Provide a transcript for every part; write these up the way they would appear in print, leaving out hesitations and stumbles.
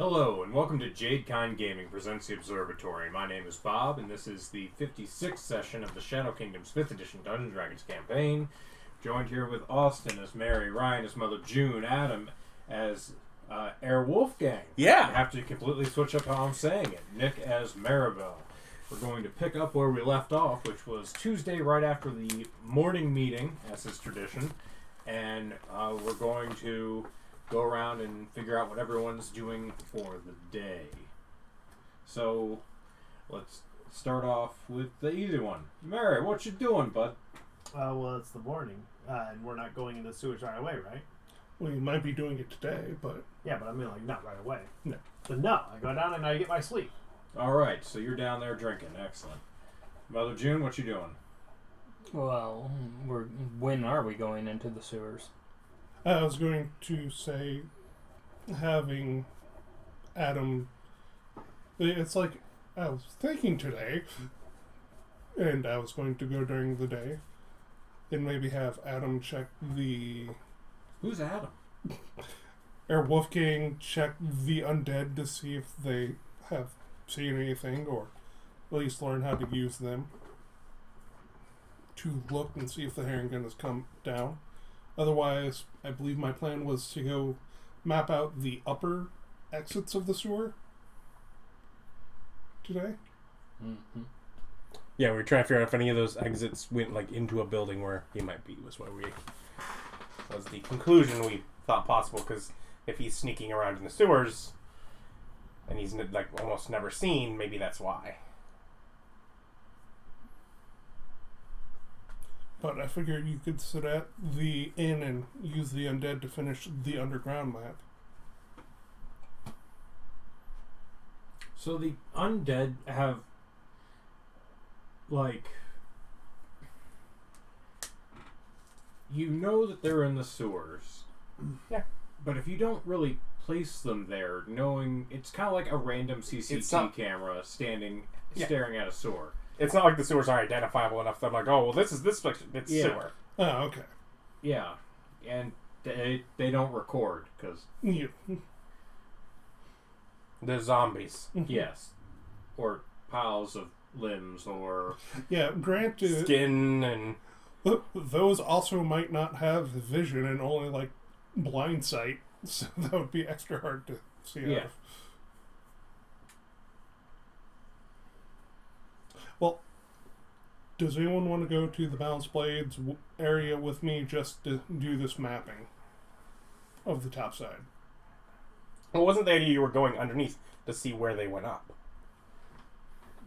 Hello, and welcome to Jadekine Gaming presents The Observatory. My name is Bob, and this is the 56th session of the Shadow Kingdom's 5th edition Dungeons & Dragons campaign. Joined here with Austin as Mary, Ryan as Mother June, Adam as Herr Wolfgang. Yeah. I have to completely switch up how I'm saying it. Nick as Maribel. We're going to pick up where we left off, which was Tuesday right after the morning meeting, as is tradition. And we're going to go around and figure out what everyone's doing for the day. So, let's start off with the easy one. Mary, what you doing, bud? Well, it's the morning, and we're not going into the sewers right away, right? Well, you might be doing it today, but... Yeah, but I mean, like, not right away. No. But no, I go down and I get my sleep. Alright, so you're down there drinking. Excellent. Mother June, what you doing? Well, when are we going into the sewers? I was going to say having Adam... It's like, I was thinking today, and I was going to go during the day, and maybe have Adam check the... Who's Adam? Herr Wolfgang check the undead to see if they have seen anything, or at least learn how to use them. To look and see if the herring gun has come down. Otherwise, I believe my plan was to go map out the upper exits of the sewer today. Mm-hmm. Yeah, we were trying to figure out if any of those exits went like into a building where he might be. Was the conclusion we thought possible, because if he's sneaking around in the sewers and he's like almost never seen, maybe that's why. But I figured you could sit at the inn and use the undead to finish the underground map. So the undead have, like... You know that they're in the sewers. Yeah. But if you don't really place them there, knowing... It's kind of like a random CCTV camera staring at a sewer. It's not like the sewers are identifiable enough that I'm like, oh, well, this section. It's sewer. Oh, okay. Yeah. And they don't record, because... Yeah. The zombies. Yes. Or piles of limbs, or... Yeah, granted... Skin and... Those also might not have vision and only, like, blind sight, so that would be extra hard to see out of. Well, does anyone want to go to the Balanced Blades area with me just to do this mapping of the top side? Well, wasn't the idea you were going underneath to see where they went up?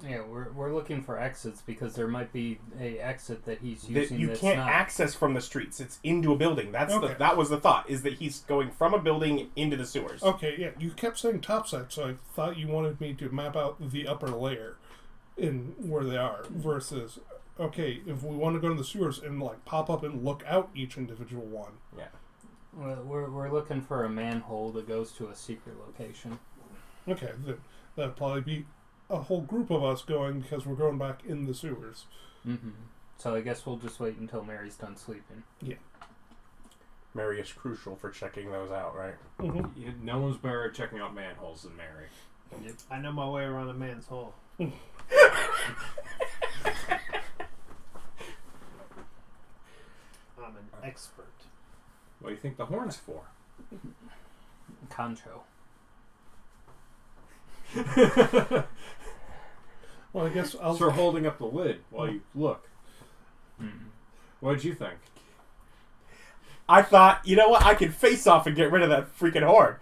Yeah, we're looking for exits because there might be a exit that he's using. You that's can't not... access from the streets. It's into a building. That was the thought, is that he's going from a building into the sewers. Okay, yeah, you kept saying topside, so I thought you wanted me to map out the upper layer in where they are, versus, okay, if we want to go to the sewers and, like, pop up and look out each individual one. Yeah. Well, we're looking for a manhole that goes to a secret location. Okay, that'd probably be a whole group of us going, because we're going back in the sewers. Mm-hmm. So I guess we'll just wait until Mary's done sleeping. Yeah. Mary is crucial for checking those out, right? Mm-hmm. No one's better at checking out manholes than Mary. Yep. I know my way around a man's hole. What I'm an expert. do you think the horn's for? Concho. Well, I guess I'll... Start holding up the lid while you look. Mm-hmm. What did you think? I thought, you know what? I could face off and get rid of that freaking horn.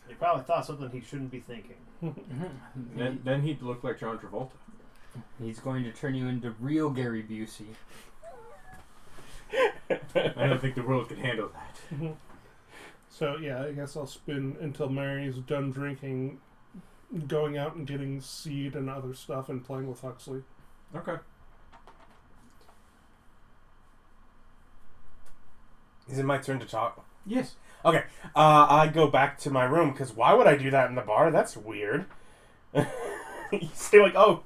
He probably thought something he shouldn't be thinking. Then he'd look like John Travolta. He's going to turn you into real Gary Busey. I don't think the world can handle that. So, yeah, I guess I'll spin until Mary's done drinking, going out and getting seed and other stuff and playing with Huxley. Okay. Is it my turn to talk? Yes. Okay. I go back to my room, because why would I do that in the bar? That's weird. You say, like, oh,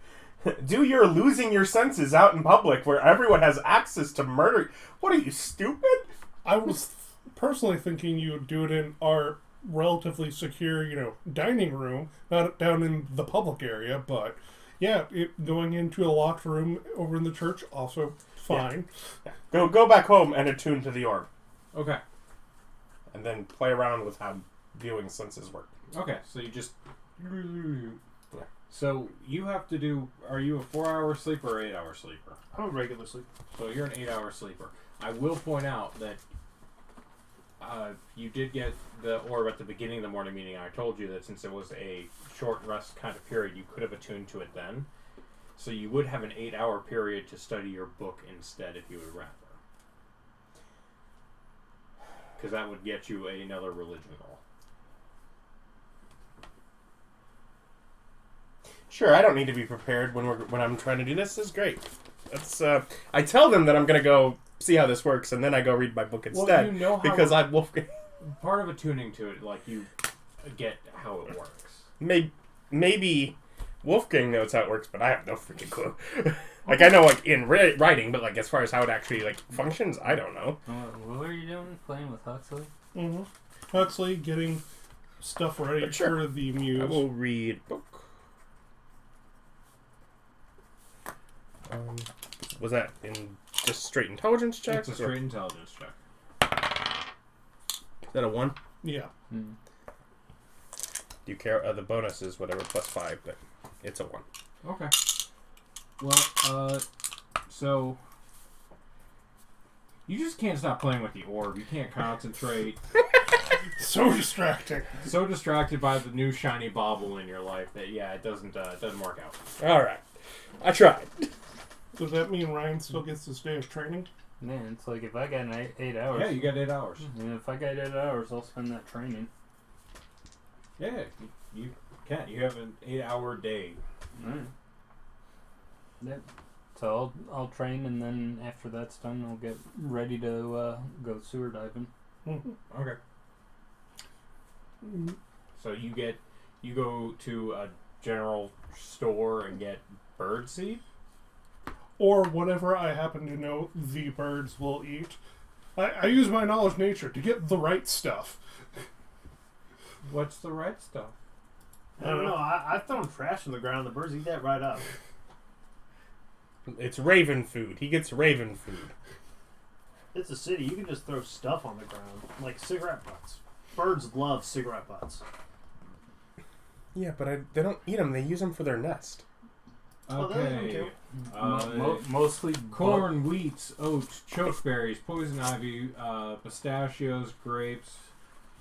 do your losing your senses out in public where everyone has access to murder. What are you, stupid? I was personally thinking you would do it in our relatively secure, dining room, not down in the public area, but yeah, going into a locked room over in the church, also fine. Yeah. Go back home and attune to the orb. Okay. And then play around with how viewing senses work. Okay, so you just... So you have to do... Are you a 4-hour sleeper or 8-hour sleeper? I'm a regular sleeper. So you're an 8-hour sleeper. I will point out that you did get the orb at the beginning of the morning meeting. I told you that since it was a short rest kind of period, you could have attuned to it then. So you would have an 8-hour period to study your book instead if you would rather. Because that would get you another religion roll. Sure, I don't need to be prepared when I'm trying to do this. This is great. That's I tell them that I'm going to go see how this works, and then I go read my book instead. Well, you know how because I'm Wolfgang. Part of attuning to it, like, you get how it works. Maybe Wolfgang knows how it works, but I have no freaking clue. Like, I know, like, in writing, but, like, as far as how it actually, like, functions, I don't know. What are you doing? Playing with Huxley? Mm-hmm. Huxley getting stuff ready Sure. for the muse. I will read book. Was that in just straight intelligence check? It's a straight intelligence check. Is that a 1? Yeah. Hmm. Do you care? The bonus is whatever plus 5, but it's a 1. Okay. Well, so you just can't stop playing with the orb. You can't concentrate. So distracting. So distracted by the new shiny bauble in your life that it doesn't work out. All right, I tried. Does that mean Ryan still gets this day of training? Man, it's like if I got an 8 hours. Yeah, you got 8 hours. And if I got 8 hours, I'll spend that training. Yeah, you can. You have an 8-hour day. Alright. Yep. So I'll train, and then after that's done, I'll get ready to go sewer diving. Mm-hmm. Okay. So you go to a general store and get bird seed? Or whatever I happen to know the birds will eat. I use my knowledge of nature to get the right stuff. What's the right stuff? I don't know. I've thrown trash on the ground. The birds eat that right up. It's raven food. He gets raven food. It's a city. You can just throw stuff on the ground, like cigarette butts. Birds love cigarette butts. Yeah, but they don't eat them. They use them for their nest. Oh, Okay. Mostly Corn, wheat, oats, chokeberries, poison ivy, pistachios, grapes,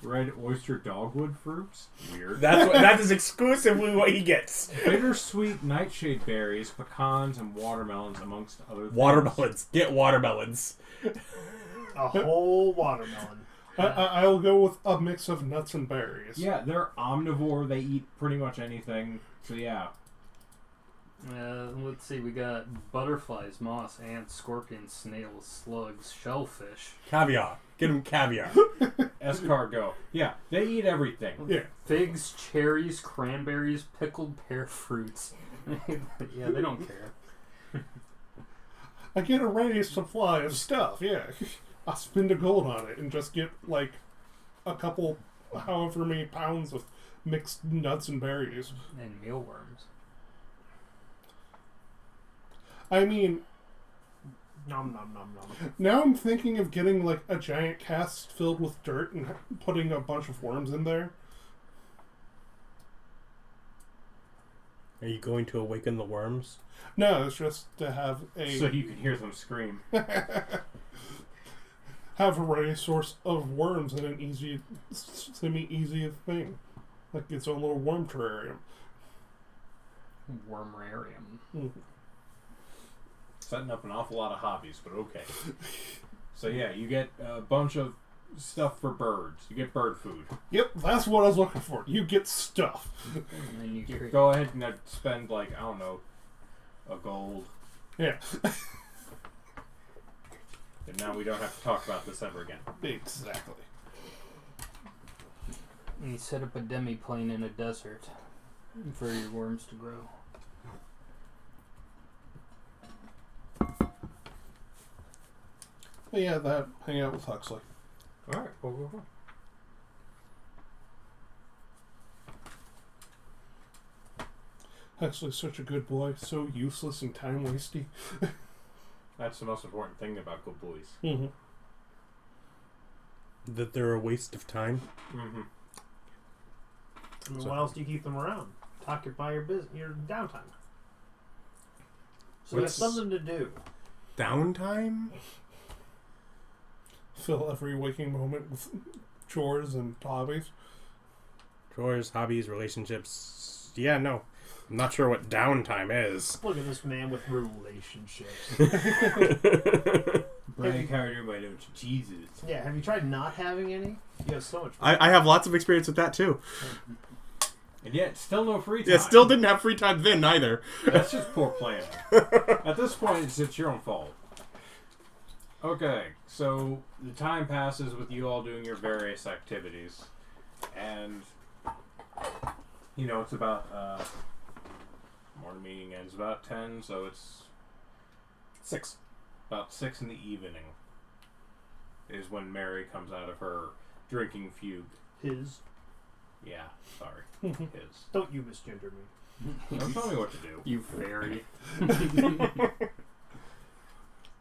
red oyster dogwood fruits. Weird. That is exclusively what he gets. Bittersweet nightshade berries, pecans, and watermelons, amongst other things. Watermelons. Get watermelons. A whole watermelon. I'll go with a mix of nuts and berries. Yeah, they're omnivore. They eat pretty much anything. So yeah. Let's see, we got butterflies, moths, ants, scorpions, snails, slugs, shellfish. Caviar. Get him caviar. Escargot. Yeah, they eat everything. Yeah. Figs, cherries, cranberries, pickled pear fruits. Yeah, they don't care. I get a ready supply of stuff, yeah. I'll spend a gold on it and just get, like, a couple, however many pounds of mixed nuts and berries. And mealworms. I mean, Nom nom nom nom. now I'm thinking of getting, like, a giant cask filled with dirt and putting a bunch of worms in there. Are you going to awaken the worms? No, it's just to have So you can hear them scream. have a ready source of worms in an easy, semi-easy thing. Like its own little worm terrarium. Wormrarium. Mm-hmm. Setting up an awful lot of hobbies, but okay. So yeah, you get a bunch of stuff for birds. You get bird food. Yep, that's what I was looking for. You get stuff. And then you get Go ahead and spend, like, I don't know, a gold. Yeah. And now we don't have to talk about this ever again. Exactly. you set up a demi-plane in a desert for your worms to grow. But yeah, hang out with Huxley. Alright, cool. Actually, such a good boy. So useless and time wasty. That's the most important thing about good boys. Mm-hmm. That they're a waste of time. Mm-hmm. I mean, So- what else do you keep them around? To occupy your downtime. So What's- there's something to do. Downtime? Fill every waking moment with chores and hobbies. Chores, hobbies, relationships. Yeah, no. I'm not sure what downtime is. Look at this man with relationships. Brian Carter, why don't you? Jesus. Yeah, have you tried not having any? You have so much fun. I have lots of experience with that too. And yet, still no free time. Yeah, still didn't have free time then either. That's just poor planning. At this point, it's your own fault. Okay, so the time passes with you all doing your various activities. And, you know, it's about, morning meeting ends about 10, so it's 6. about 6 in the evening is when Mary comes out of her drinking fugue. His. Yeah, sorry. His. Don't you misgender me. Don't tell me what to do. You fairy.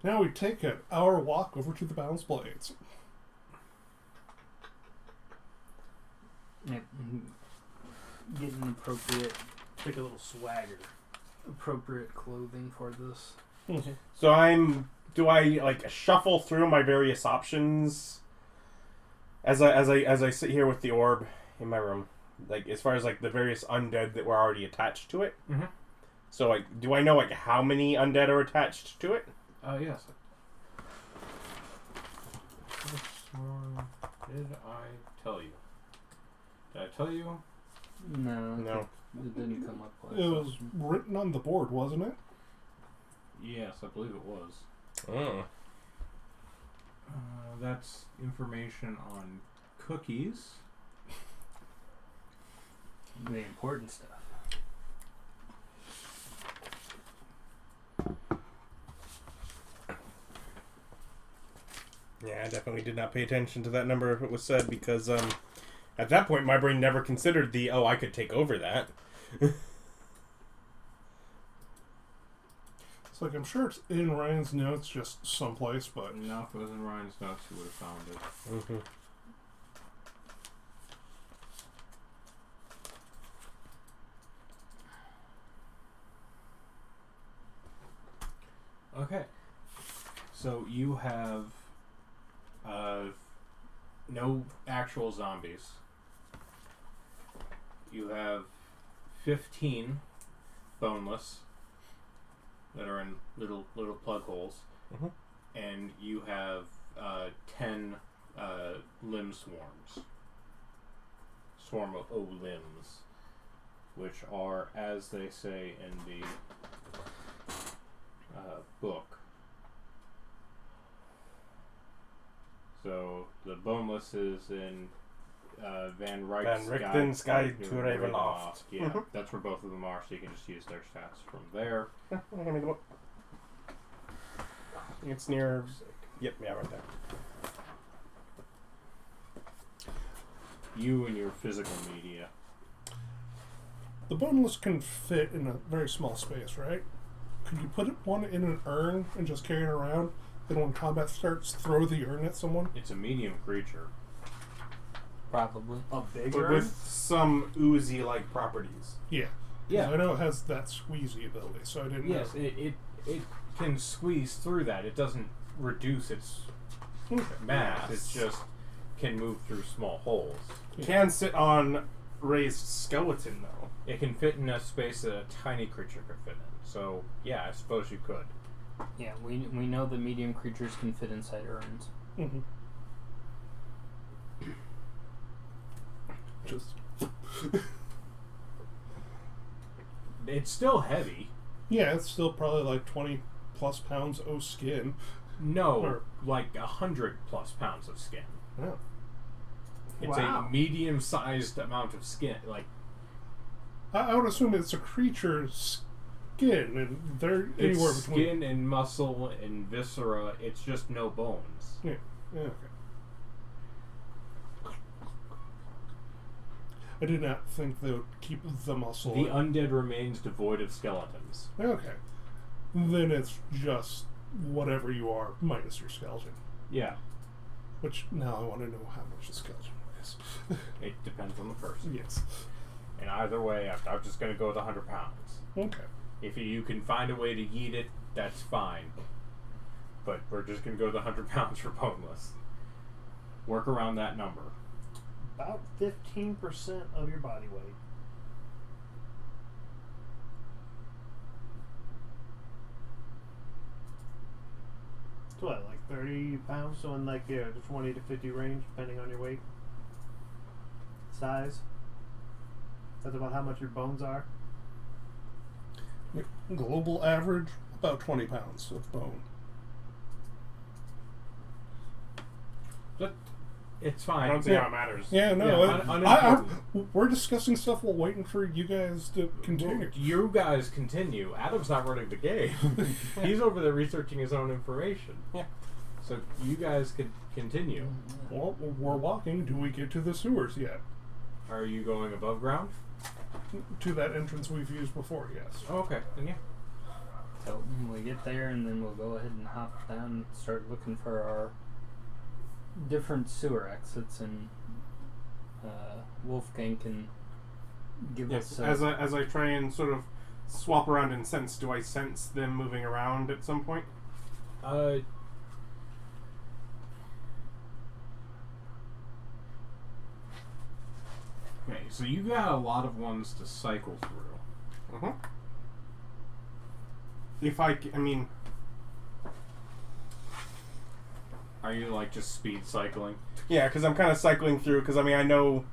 Now we take an hour walk over to the Bounce Blades. Yep. Get an appropriate Take a little swagger. clothing for this. So do I like shuffle through my various options as I sit here with the orb in my room, like as far as like the various undead that were already attached to it. Mm-hmm. So like, do I know like how many undead are attached to it? Yes. Which one did I tell you? Did I tell you? No. No. It didn't come up like It was written on the board, wasn't it? Yes, I believe it was. Oh. That's information on cookies. the important stuff. Yeah, I definitely did not pay attention to that number if it was said because at that point my brain never considered I could take over that. It's like, I'm sure it's in Ryan's notes just someplace, but... No, if it was in Ryan's notes, you would have found it. Mm-hmm. Okay. So you have no actual zombies. You have 15 boneless that are in little plug holes, Mm-hmm. and you have 10 limb swarms. Swarm of limbs, which are, as they say in the book. So the boneless is in Van Richten's Guide to Ravenloft. Yeah, Mhm. that's where both of them are, so you can just use their stats from there. Hand me the book. It's near. Yep, yeah, right there. You and your physical media. The boneless can fit in a very small space, right? Could you put one in an urn and just carry it around? Then when combat starts, throw the urn at someone? It's a medium creature. Probably. A big But urn? with some oozy-like properties. Yeah. 'Cause I know it has that squeezy ability, so I didn't Yes, know. it can squeeze through that. It doesn't reduce its mass. It just can move through small holes. Can sit on raised skeleton though. It can fit in a space that a tiny creature could fit in. So, yeah, I suppose you could. Yeah, we know that medium creatures can fit inside urns. Mm-hmm. Just... It's still heavy. Yeah, it's still probably like 20 plus pounds of skin. No, Or- like 100 plus pounds of skin. Yeah. It's Wow. a medium-sized amount of skin. Like, I would assume it's a creature's skin, and they're it's anywhere between... skin and muscle and viscera. It's just no bones. Yeah, okay. I did not think they would keep the muscle. The undead remains devoid of skeletons. Okay. Then it's just whatever you are minus your skeleton. Yeah. Which, now I want to know how much the skeleton weighs. It depends on the person. Yes. And either way, I'm just going to go with 100 pounds. Okay. If you can find a way to yeet it, that's fine. But we're just going to go with 100 pounds for boneless. Work around that number. About 15% of your body weight. So what, like 30 pounds? So in like the 20 to 50 range, depending on your weight, size. That's about how much your bones are. Global average, about 20 pounds of bone. But it's I fine. don't see how it matters. Yeah, no. Yeah, unimportant. We're discussing stuff while waiting for you guys to continue. You guys continue. Adam's not running the game. He's over there researching his own information. Yeah. So you guys could continue. Well, we're walking. Do we get to the sewers yet? Are you going above ground? To that entrance we've used before, yes. Oh, okay. Then yeah. So we get there, and then we'll go ahead and hop down and start looking for our different sewer exits, and Wolfgang can give Yes. us. As I try and sort of swap around and sense, do I sense them moving around at some point? Okay, so you got a lot of ones to cycle through. Mm-hmm. If I mean, Are you like just speed cycling? yeah, because I'm kind of cycling through. Because I mean, I know.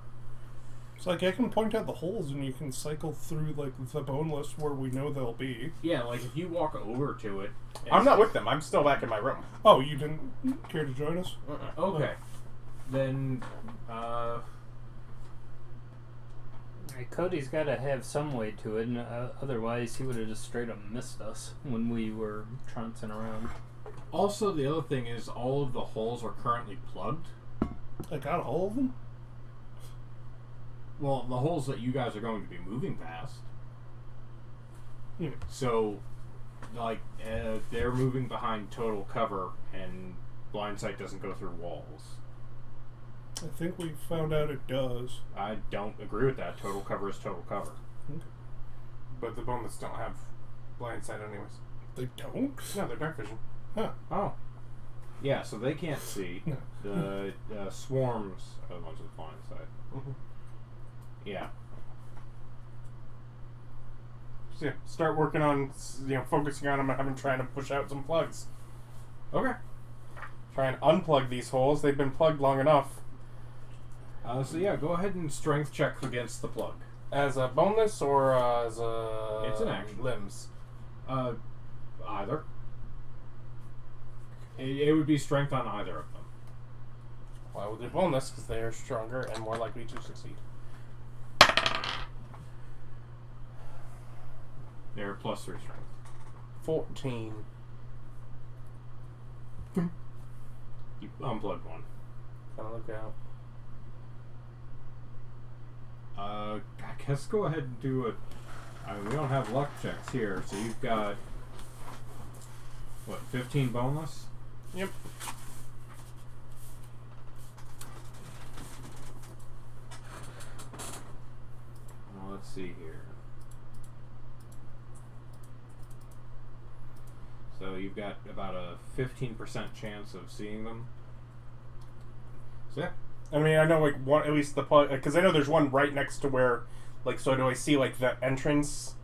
It's like I can point out the holes and you can cycle through like the boneless where we know they'll be. Yeah, like if you walk over to it. I'm not with them. I'm still back in my room. Oh, you didn't care to join us? Okay. Then, Cody's got to have some way to it, and otherwise he would have just straight up missed us when we were trouncing around. also the other thing is all of the holes are currently plugged. I got all of them? Well, the holes that you guys are going to be moving past. Hmm. So, like, they're moving behind total cover, and blind sight doesn't go through walls. I think we found out it does. I don't agree with that. Total cover is total cover. Okay. But the boneless don't have blind sight, anyways. They don't? No, they're dark vision. Huh. Oh. Yeah, so they can't see. No. The swarms are the ones with blind sight. Mm-hmm. Yeah. So yeah, start working on focusing on them and having trying to push out some plugs. Okay. Try and unplug these holes. They've been plugged long enough. So yeah, go ahead and strength check against the plug. As a boneless or as a It's an action. limbs. Either. It would be strength on either of them. Well, I will do boneless because they are stronger and more likely to succeed. They're +3 strength. 14. You unplugged one. Gotta look out. I guess go ahead and do a. I mean, we don't have luck checks here, so you've got what, 15 boneless? Yep. Well, let's see here. So you've got about a 15% chance of seeing them. So yeah. I mean, I know like one at least the plug because I know there's one right next to where, like, so do I see like the entrance?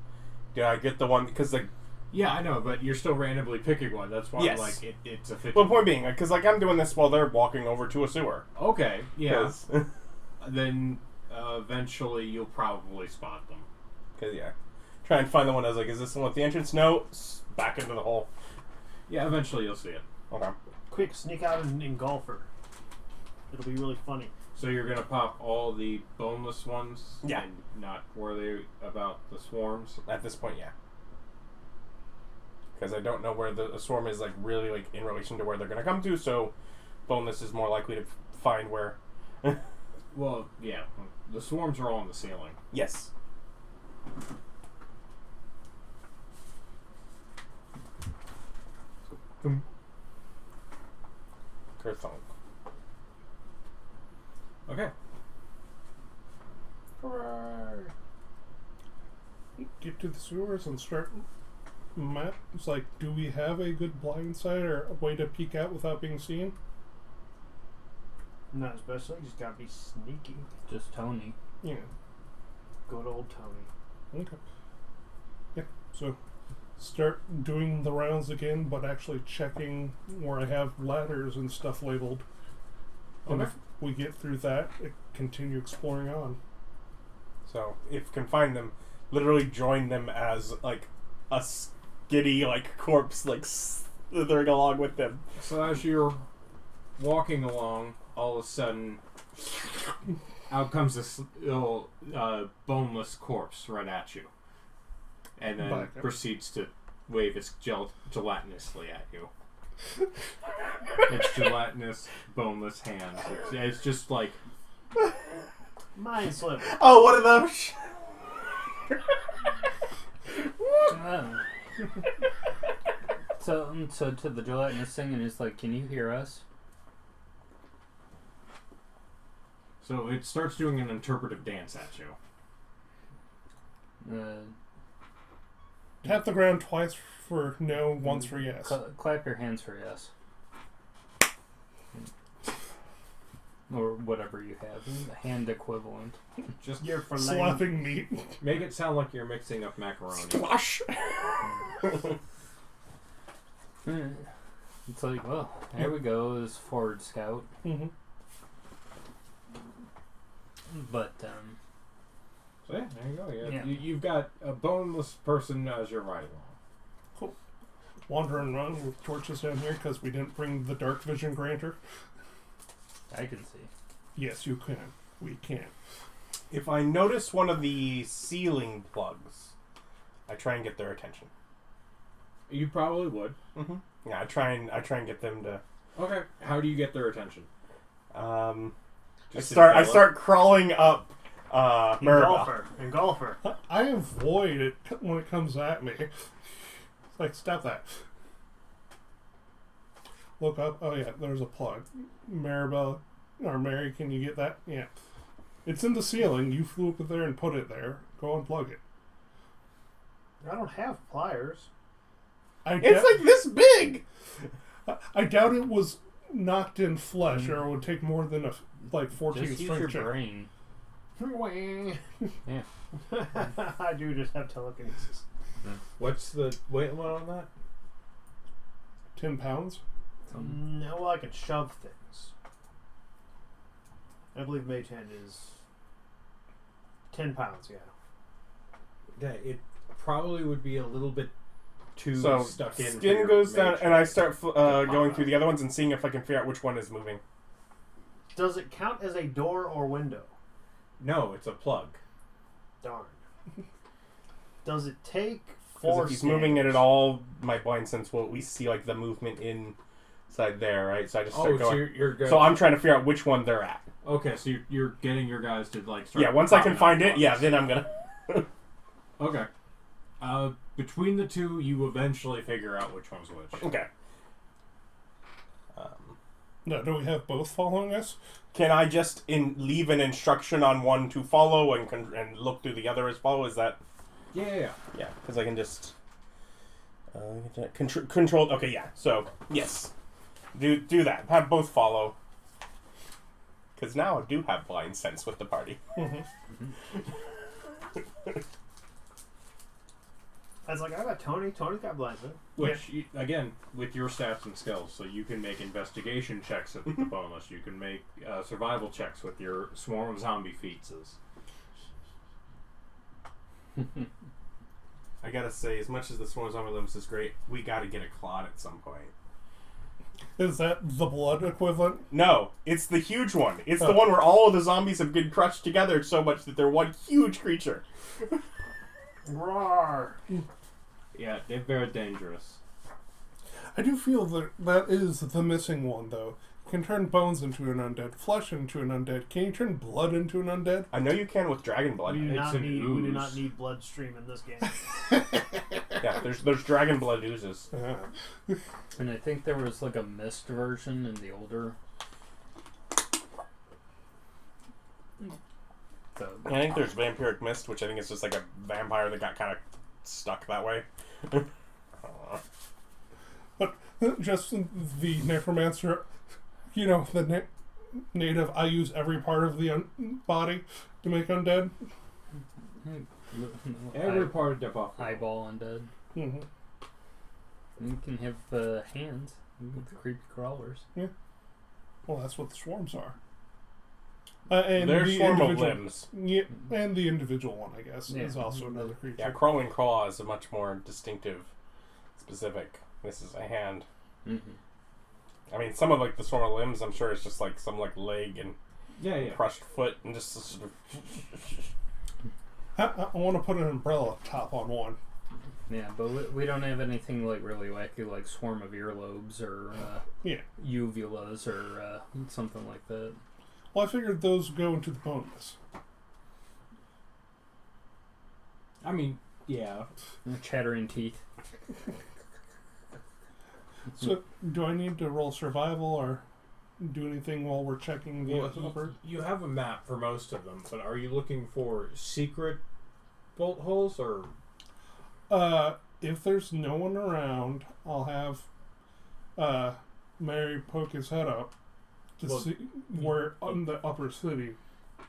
Do I get the one because like? Yeah, I know, but you're still randomly picking one. That's why, Yes. like, it's a 50. Well, point being, because like I'm doing this while they're walking over to a sewer. Okay, yeah. 'Cause- Then eventually you'll probably spot them. Because yeah, try and find the one. I was like, is this the one with the entrance? No, back into the hole. Yeah, eventually you'll see it. Okay. Quick, sneak out and engulf her. It'll be really funny. So you're gonna pop all the boneless ones, Yeah. and not worry about the swarms. At this point, yeah. Because I don't know where the swarm is like really like in relation to where they're gonna come to, so boneless is more likely to find where. Well, yeah. the swarms are all on the ceiling. Yes. Kerthunk. Okay. Get to the sewers and start map. It's like, do we have a good blind side or a way to peek out without being seen? Not especially. Just gotta be sneaky. Just Tony. Yeah. Good old Tony. Okay. Yeah. So start doing the rounds again, but actually checking where I have ladders and stuff labeled. And Okay. if we get through that, continue exploring on. So, if you can find them, literally join them as, like, a skitty, like, corpse, like, slithering along with them. So as you're walking along, all of a sudden, out comes this little boneless corpse right at you. And then Back up. proceeds to wave its gelatinously at you. Its gelatinous, boneless hands. It's just like... Mind slip. Oh, one of those! So to the gelatinous thing, and it's like, can you hear us? So it starts doing an interpretive dance at you. Tap the ground twice for no, once for yes. Clap your hands for yes. Or whatever you have. Hand equivalent. Just You're for lame. Slapping meat. make it sound like you're mixing up macaroni. Squash! It's like, well, there we go, this forward scout. Mm-hmm. But, So yeah, there you go. Yeah. You've got a boneless person as you're riding along. Wandering around with torches down here because we didn't bring the dark vision granter. I can see. Yes, you can. We can. If I notice one of the ceiling plugs, I try and get their attention. You probably would. Mm-hmm. Yeah, I try and get them to. Okay. How do you get their attention? I Just start crawling up. Maribel. Engulfer. I avoid it when it comes at me. It's like, stop that. Look up. Oh, yeah, there's a plug. Maribel, or Mary, can you get that? Yeah. It's in the ceiling. You flew up there and put it there. Go unplug it. I don't have pliers. It's like this big! I doubt it was knocked in flesh, or it would take more than 14 Just use strength your check. brain. Yeah. I do just have telekinesis. What's the weight limit on that? 10 pounds? No, well, I can shove things. I believe Mage Hand is 10 pounds, yeah. Yeah, it probably would be a little bit too So, stuck in. for skin your goes down, mage. and I start going through the other ones and seeing if I can figure out which one is moving. Does it count as a door or window? No, it's a plug. Darn. Does it take Because force if he's moving it damage? at all, my blind sense will at least see like the movement inside there, right? So I just start Oh, going. so you're good. So I'm trying to figure out which one they're at. Okay, so you're getting your guys to like start. Yeah, once I can popping find out it, yeah, plugs. then I'm gonna. Okay. Between the two, you eventually figure out which one's which. Okay. No, do we have both following us? Can I just leave an instruction on one to follow and look through the other as follow? Is that? Yeah. Yeah, because I can just control. Okay, yeah. So yes, do that. Have both follow. Because now I do have blind sense with the party. I was like, I got Tony. Tony's got blind sense. Which, again, with your stats and skills, so you can make investigation checks with the bonus. You can make survival checks with your swarm of zombie feats. I gotta say, as much as the Swarm Zombie Limbs is great, we gotta get a Claude at some point. Is that the blood equivalent? No, it's the huge one. It's the one where all of the zombies have been crushed together so much that they're one huge creature. Roar! Yeah, they're very dangerous. I do feel that is the missing one, though. can turn bones into an undead, flesh into an undead. Can you turn blood into an undead? I know you can with dragon blood. We do It's not an need. ooze. We do not need bloodstream in this game. Yeah, there's dragon blood oozes. And I think there was like a mist version in the older. So, I think there's vampiric mist, which I think is just like a vampire that got kind of stuck that way. But just the necromancer, the native, I use every part of the body to make undead. Every part of the buff. eyeball undead. Mm-hmm. You can have hands with the creepy crawlers. Well, that's what the swarms are. And There's the swarm of individual- limbs. Yeah, and the individual one, I guess, Yeah. is also another creature. Yeah, crawling claw is a much more distinctive, specific. This is a hand. Mm-hmm. I mean, some of like the swarm of limbs, I'm sure it's just like some like leg and Yeah. crushed foot and just sort of. I want to put an umbrella top on one. Yeah, but we don't have anything like really wacky like swarm of earlobes or uvulas or something like that. Well, I figured those go into the bonus. I mean, yeah. Chattering teeth. So, do I need to roll survival or do anything while we're checking the upper? You have a map for most of them, but are you looking for secret bolt holes or? If there's no one around, I'll have Mary poke his head up to see where in the upper city.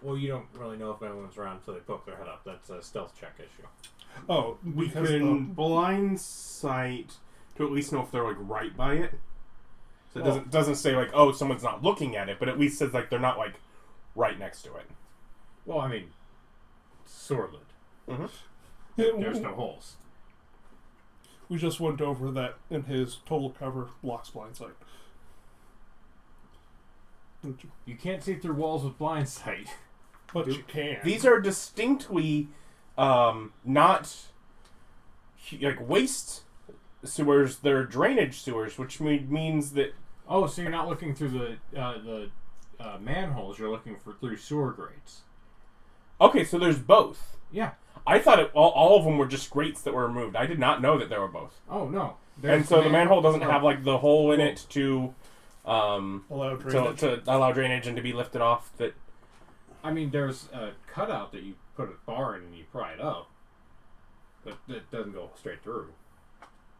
Well, you don't really know if anyone's around until they poke their head up. That's a stealth check issue. Oh, We because can blind sight to at least know if they're like right by it. So it doesn't say like, oh, someone's not looking at it, but at least says like they're not like right next to it. Well, I mean, sewer lid. Mm-hmm. There's no holes. We just went over that in his total cover blocks blind sight. You can't see through walls with blind sight. But you can. These are distinctly not like waste sewers. They're drainage sewers, which means that Oh, so you're not looking through the manholes. You're looking through sewer grates. okay, so there's both. Yeah. I thought all of them were just grates that were removed. I did not know that there were both. Oh no. And so the manhole doesn't have like the hole in it to allow drainage. to allow drainage and to be lifted off. That I mean, there's a cutout that you put a bar in and you pry it up, but it doesn't go straight through.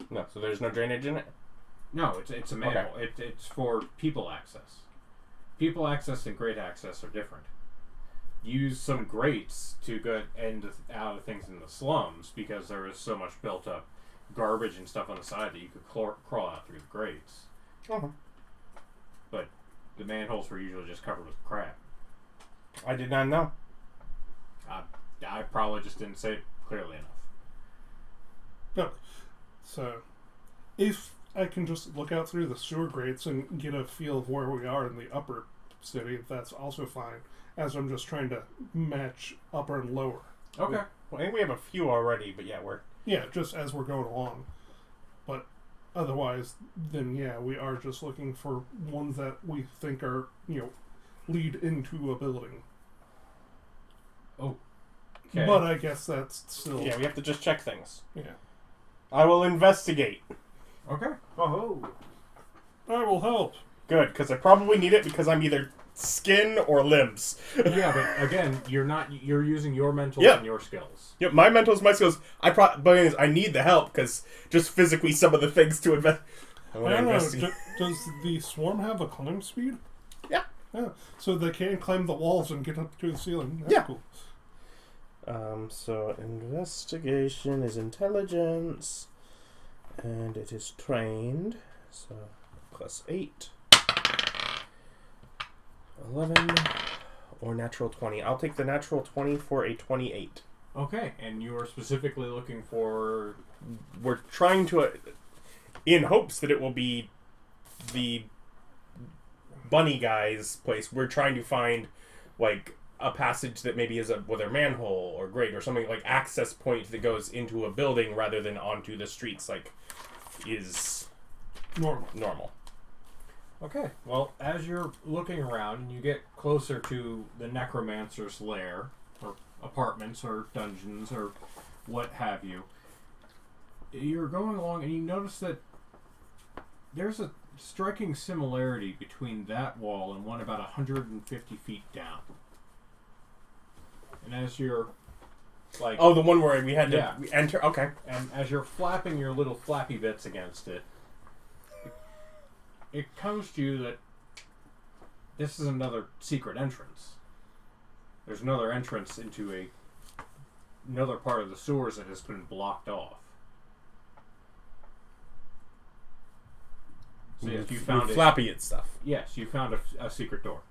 no, so there's no drainage in it. No, it's a manhole. It's for people access. People access and grate access are different. Use some grates to get out of things in the slums because there is so much built up garbage and stuff on the side that you could crawl out through the grates. Uh-huh. But the manholes were usually just covered with crap. I did not know. I probably just didn't say it clearly enough. No. So, if I can just look out through the sewer grates and get a feel of where we are in the upper city, that's also fine, as I'm just trying to match upper and lower. Okay. Well, I think we have a few already, but yeah, we're Yeah, just as we're going along. But otherwise, then yeah, we are just looking for ones that we think are, lead into a building. Okay. But I guess that's still... we have to just check things. Yeah. I will investigate. Okay. Oh, I will help. Good, because I probably need it because I'm either skin or limbs. Yeah, but again, you're using your mental Yeah. and your skills. Yep, my mentals, my skills. But I need the help because just physically some of the things to invest. I I want to don't know, investigate. does the swarm have a climb speed? Yeah. Yeah, so they can climb the walls and get up to the ceiling. That's Yeah. cool. So investigation is intelligence, and it is trained. So +8, 11, or natural 20. I'll take the natural 20 for a 28. Okay, and you are specifically looking for... We're trying to, in hopes that it will be the bunny guy's place. We're trying to find like a passage that maybe is whether manhole or grate or something like access point that goes into a building rather than onto the streets like is Normal. Okay, well, as you're looking around and you get closer to the necromancer's lair, or apartments, or dungeons, or what have you, you're going along and you notice that there's a striking similarity between that wall and one about 150 feet down. And as you're, like... Oh, the one where we had to Yeah. enter? Okay. And as you're flapping your little flappy bits against it, it comes to you that this is another secret entrance. There's another entrance into another part of the sewers that has been blocked off. So yes, you found it. Flappy it stuff. Yes, you found a secret door.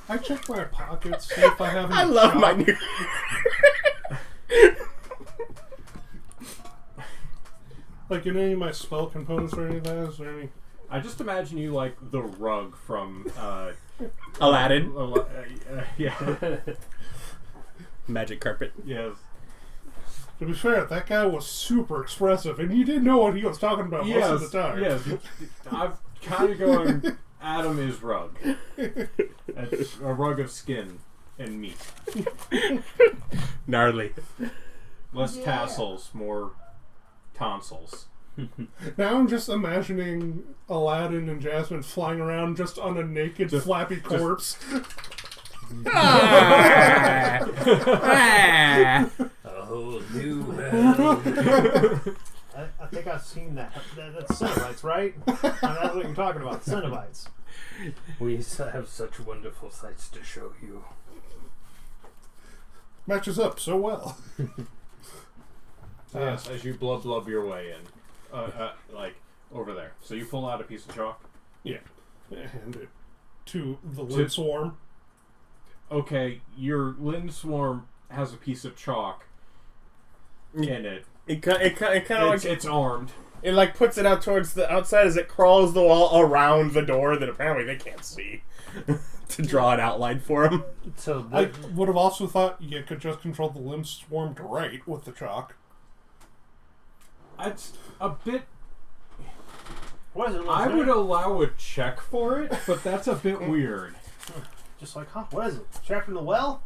I check my pockets, see if I have any I love my chalk. new. Like, you know, any of my spell components or any of that? Is there any? I just imagine you like the rug from Aladdin. Yeah. Magic carpet. Yes. To be fair, that guy was super expressive, and you didn't know what he was talking about most of the time. Yes. I'm kind of going. Adam is rug. A rug of skin and meat. Gnarly. Less tassels, more tonsils. Now I'm just imagining Aladdin and Jasmine flying around just on a naked, flappy corpse. A whole new world. I think I've seen that. That's Cenobites, right? That's what you're talking about, Cenobites. We have such wonderful sights to show you. Matches up so well. So yes, as you blub your way in, like over there. So you pull out a piece of chalk. Yeah. Hand it to the lid swarm. Okay, your Lynn Swarm has a piece of chalk in it. It kind of like It's armed. it like puts it out towards the outside as it crawls the wall around the door that apparently they can't see to draw an outline for them. So I would have also thought you could just control the limb swarm to right with the chalk. It's a bit. What is it? I would allow a check for it, but that's a bit weird. Just like, huh? What is it? Trapped in the well?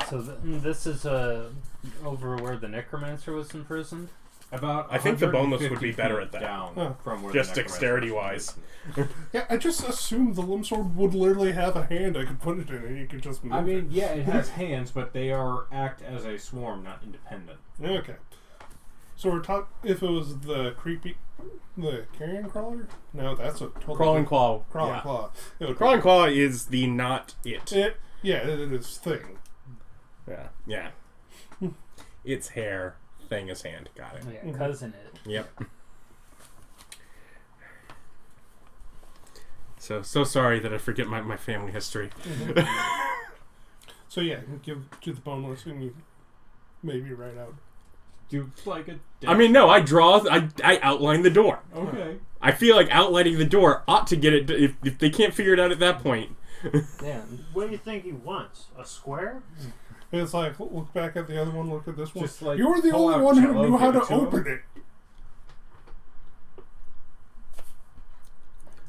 So this is over where the necromancer was imprisoned. About I think the boneless would 150 be better feet at that. Down from where Just the necromancer dexterity was. wise. Yeah, I just assumed the limb sword would literally have a hand I could put it in, and you could just move I mean, it. yeah, it has hands, but they act as a swarm, not independent. Okay. So we're talking if it was the carrion crawler? No, that's a totally Crawling claw. Crawling Yeah. claw. It would Crawling claw is the not it. It is thing. Yeah. Yeah. Its hair, thing is hand. Got it. Yeah, cousin it. Yep. So sorry that I forget my family history. So yeah, give to the boneless and you maybe write out. Do like a. I mean, no, I outline the door. Okay. I feel like outlining the door ought to get it, if they can't figure it out at that point. Yeah. What do you think he wants? A square? And it's like, look back at the other one, look at this one. Just like You were the pull only out one who cello, knew how give to it to him. open it.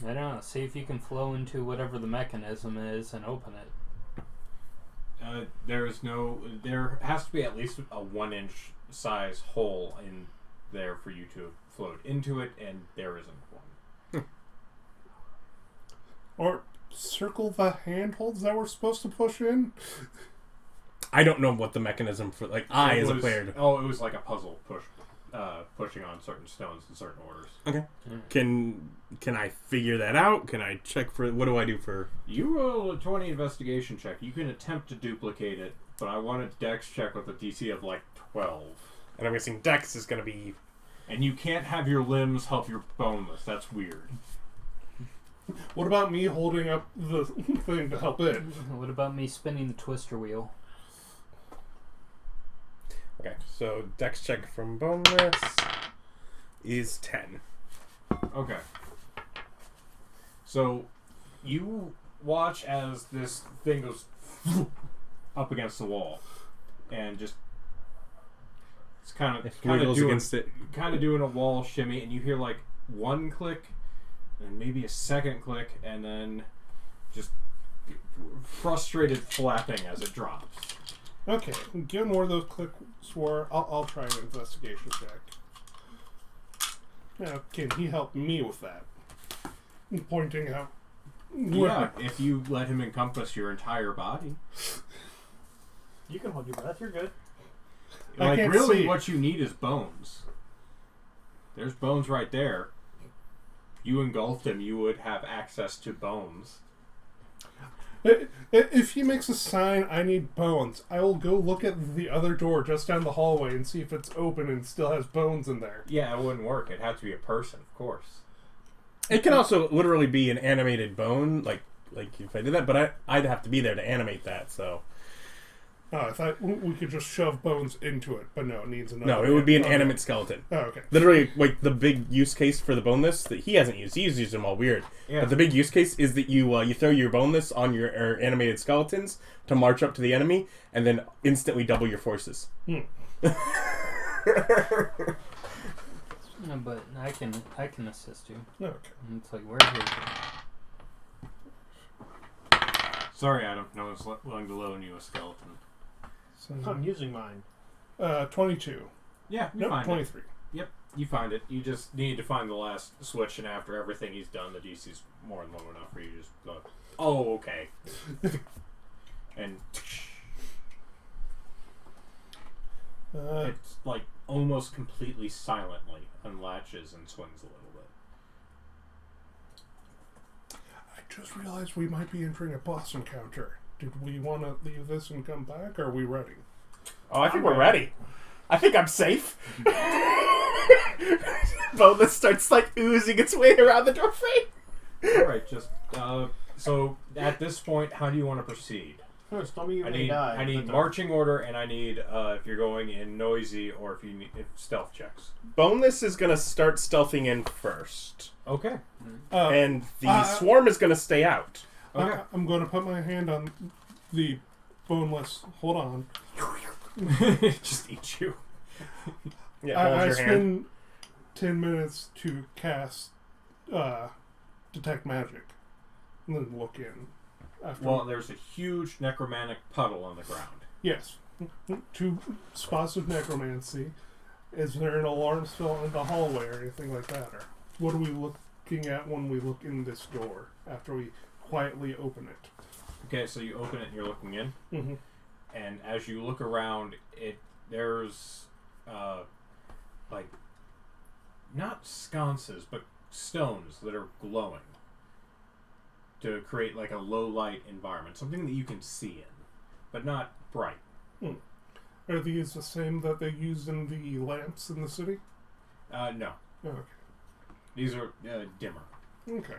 I don't know. See if you can flow into whatever the mechanism is and open it. There has to be at least a 1-inch size hole in there for you to float into it, and there isn't one. Or circle the handholds that we're supposed to push in. I don't know what the mechanism for, like, as a player. Oh, it was like a puzzle pushing on certain stones in certain orders. Okay. Can I figure that out? Can I check for, what do I do for? You roll a 20 investigation check. You can attempt to duplicate it, but I want a dex check with a DC of like 12. And I'm guessing Dex is going to be... And you can't have your limbs help your boneless. That's weird. What about me holding up the thing to help it? What about me spinning the twister wheel? Okay, so Dex check from boneless is 10. Okay. So you watch as this thing goes up against the wall and just It's kind of wiggles doing against it. kind of doing a wall shimmy, and you hear like one click, and maybe a second click, and then just frustrated flapping as it drops. Okay, given where those clicks were, I'll try an investigation check. Now, can he help me with that? Pointing out. Yeah, if you let him encompass your entire body. You can hold your breath. You're good. I Like, can't really, see. what you need is bones. There's bones right there. You engulfed him, you would have access to bones. If he makes a sign, I need bones, I will go look at the other door just down the hallway and see if it's open and still has bones in there. Yeah, it wouldn't work. It'd have to be a person, of course. It can also literally be an animated bone, like if I did that, but I'd have to be there to animate that, so... Oh, I thought we could just shove bones into it, but no, it needs another... No, it would be an animate skeleton. Oh, okay. Literally, like, the big use case for the boneless that he hasn't used. He's used them all weird. Yeah. But the big use case is that you throw your boneless on your animated skeletons to march up to the enemy, and then instantly double your forces. No, but I can assist you. Okay. And it's like, where's your... Sorry, Adam. No one's willing to loan you a skeleton. So, I'm using mine. 22. Yeah, you Nope, find 23. it. Yep, you find it. You just need to find the last switch, and after everything he's done, the DC's more than low enough for you to just go, oh, okay. And it's like almost completely silently unlatches and swings a little bit. I just realized we might be entering a boss encounter. Did we want to leave this and come back, or are we ready? Oh, I think we're ready. I think I'm safe. Boneless starts, like, oozing its way around the doorway. Alright, just, so at this point, how do you want to proceed? First, tell me you I may need die. I need marching order, and I need if you're going in noisy or if stealth checks. Boneless is going to start stealthing in first. Okay. And the swarm is going to stay out. Okay. I'm going to put my hand on the boneless. Hold on. Just eat you. Yeah, hold I your spend hand. 10 minutes to cast detect magic, and then look in. After Well, there's a huge necromantic puddle on the ground. yes, 2 spots of necromancy. Is there an alarm spell in the hallway or anything like that? Or what are we looking at when we look in this door after we quietly open it? Okay, so you open it and you're looking in, Mm-hmm. and as you look around, there's like not sconces but stones that are glowing to create like a low light environment, something that you can see in, but not bright. Are these the same that they used in the lamps in the city? No, Oh, okay. these are dimmer. Okay.